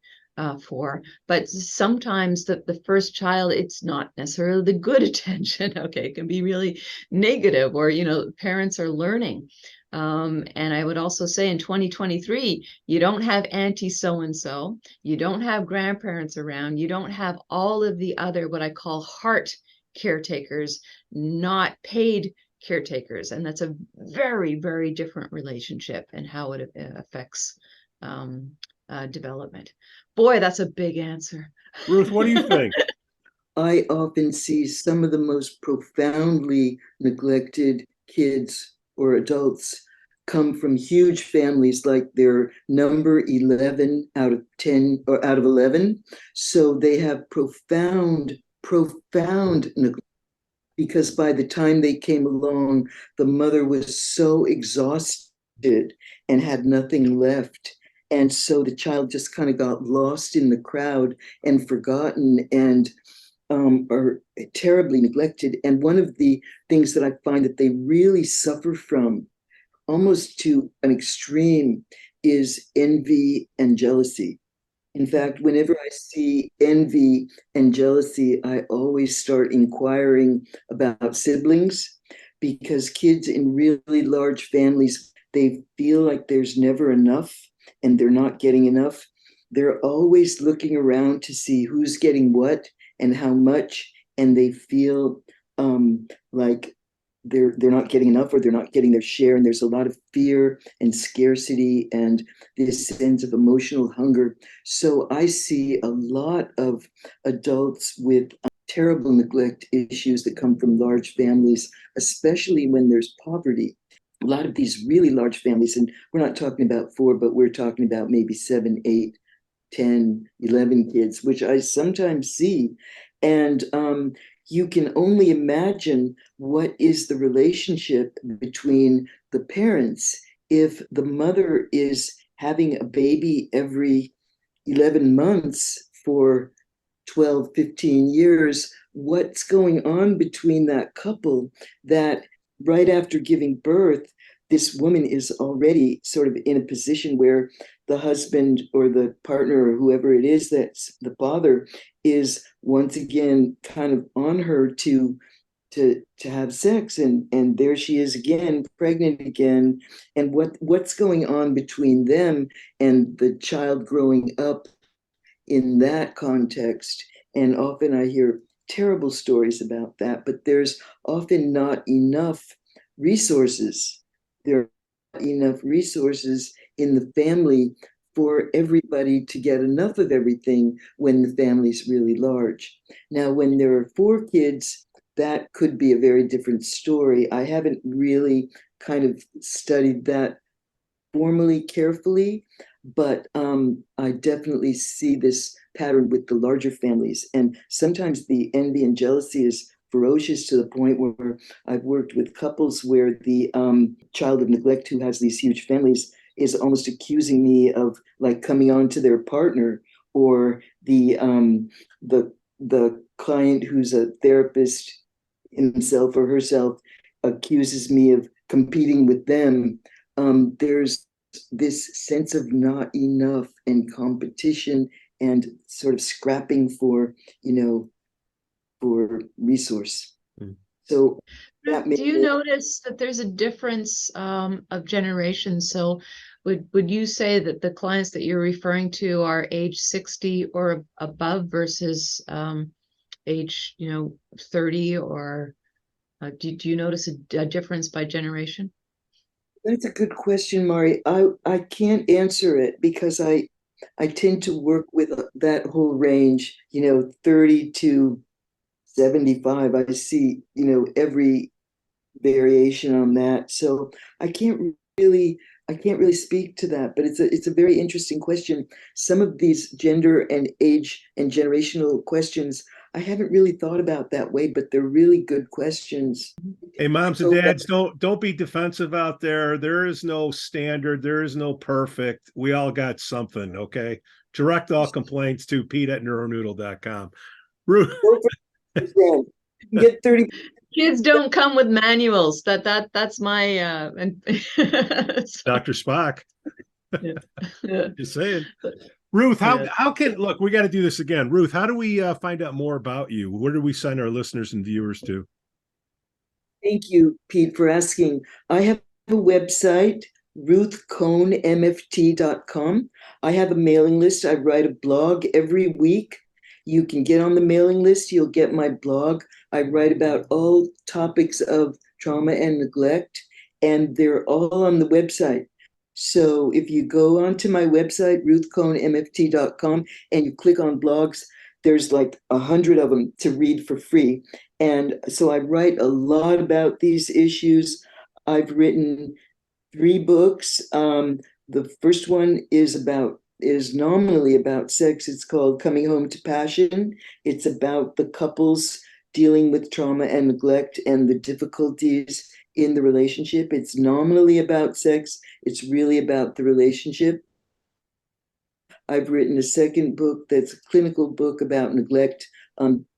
Speaker 3: for. But sometimes the first child, it's not necessarily the good attention. Okay, it can be really negative, or parents are learning. And I would also say in 2023, you don't have auntie so-and-so, you don't have grandparents around, you don't have all of the other, what I call heart caretakers, not paid caretakers. And that's a very, very different relationship and how it affects development. Boy, that's a big answer.
Speaker 1: Ruth, what do you think?
Speaker 2: I often see some of the most profoundly neglected kids or adults come from huge families, like they're number 11 out of 10 or out of 11. So they have profound neglect, because by the time they came along, the mother was so exhausted and had nothing left. And so the child just kind of got lost in the crowd and forgotten, and are terribly neglected. And one of the things that I find that they really suffer from, almost to an extreme, is envy and jealousy. In fact, whenever I see envy and jealousy, I always start inquiring about siblings, because kids in really large families, they feel like there's never enough and they're not getting enough. They're always looking around to see who's getting what and how much, and they feel like they're not getting enough, or they're not getting their share. And there's a lot of fear and scarcity and this sense of emotional hunger. So I see a lot of adults with terrible neglect issues that come from large families, especially when there's poverty. A lot of these really large families, and we're not talking about 4, but we're talking about maybe 7, 8, 10, 11 kids, which I sometimes see. And you can only imagine what is the relationship between the parents if the mother is having a baby every 11 months for 12, 15 years. What's going on between that couple, that right after giving birth, this woman is already sort of in a position where the husband or the partner or whoever it is that's the father is once again kind of on her to have sex, and there she is again, pregnant again. And what's going on between them and the child growing up in that context? And often I hear terrible stories about that, but there's often not enough resources. There are not enough resources in the family for everybody to get enough of everything when the family's really large. Now, when there are 4 kids, that could be a very different story. I haven't really kind of studied that formally, carefully, but I definitely see this pattern with the larger families. And sometimes the envy and jealousy is ferocious to the point where I've worked with couples where the child of neglect who has these huge families is almost accusing me of like coming on to their partner, or the client who's a therapist himself or herself accuses me of competing with them. There's this sense of not enough and competition and sort of scrapping for resource. So
Speaker 3: do you notice that there's a difference of generation? So would you say that the clients that you're referring to are age 60 or above versus age 30, or do you notice a difference by generation?
Speaker 2: That's a good question, Mari. I can't answer it because I tend to work with that whole range, 30 to 75. I see, every variation on that. So I can't really speak to that, but it's a very interesting question. Some of these gender and age and generational questions I haven't really thought about that way, but they're really good questions.
Speaker 1: Hey, moms and dads, don't be defensive out there. There is no standard. There is no perfect. We all got something, okay? Direct all complaints to pete@neuronoodle.com. Ruth.
Speaker 2: Get 30.
Speaker 3: Kids don't come with manuals. That's my
Speaker 1: Dr. Spock.
Speaker 3: Yeah.
Speaker 1: Just saying. Ruth, how can, look, we got to do this again. Ruth, how do we find out more about you? Where do we send our listeners and viewers to?
Speaker 2: Thank you, Pete, for asking. I have a website, ruthcohnmft.com. I have a mailing list. I write a blog every week. You can get on the mailing list. You'll get my blog. I write about all topics of trauma and neglect, and they're all on the website. So if you go onto my website, ruthcohnmft.com, and you click on blogs, there's like 100 of them to read for free. And so I write a lot about these issues. I've written 3 books. The first one is nominally about sex. It's called Coming Home to Passion. It's about the couples dealing with trauma and neglect and the difficulties in the relationship. It's nominally about sex. It's really about the relationship. I've written a second book that's a clinical book about neglect,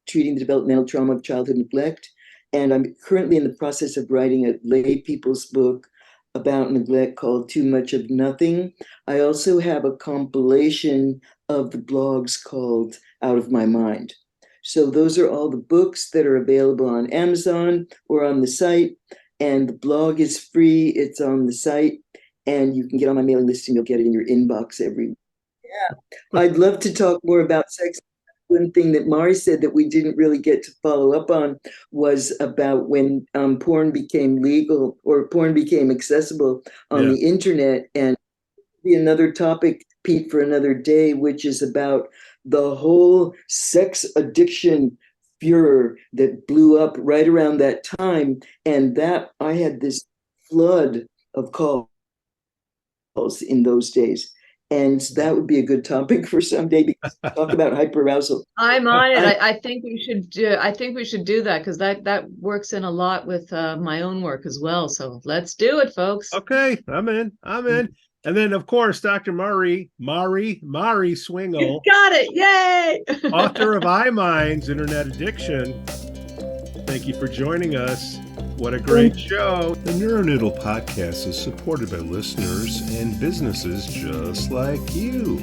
Speaker 2: treating the developmental trauma of childhood neglect. And I'm currently in the process of writing a lay people's book about neglect called Too Much of Nothing. I also have a compilation of the blogs called Out of My Mind. So those are all the books that are available on Amazon or on the site. And the blog is free. It's on the site. And you can get on my mailing list and you'll get it in your inbox every week. Yeah. I'd love to talk more about sex. One thing that Mari said that we didn't really get to follow up on was about when porn became legal or porn became accessible on the internet. And be another topic, Pete, for another day, which is about the whole sex addiction furor that blew up right around that time. And that I had this flood of calls in those days. And that would be a good topic for someday, because talk about hyperarousal.
Speaker 3: I'm on it. I think we should do. I think we should do that, because that works in a lot with my own work as well. So let's do it, folks.
Speaker 1: Okay, I'm in. And then, of course, Dr. Mari Swingle.
Speaker 3: You got it. Yay!
Speaker 1: Author of iMinds, Internet Addiction. Thank you for joining us. What a great show. The NeuroNoodle podcast is supported by listeners and businesses just like you.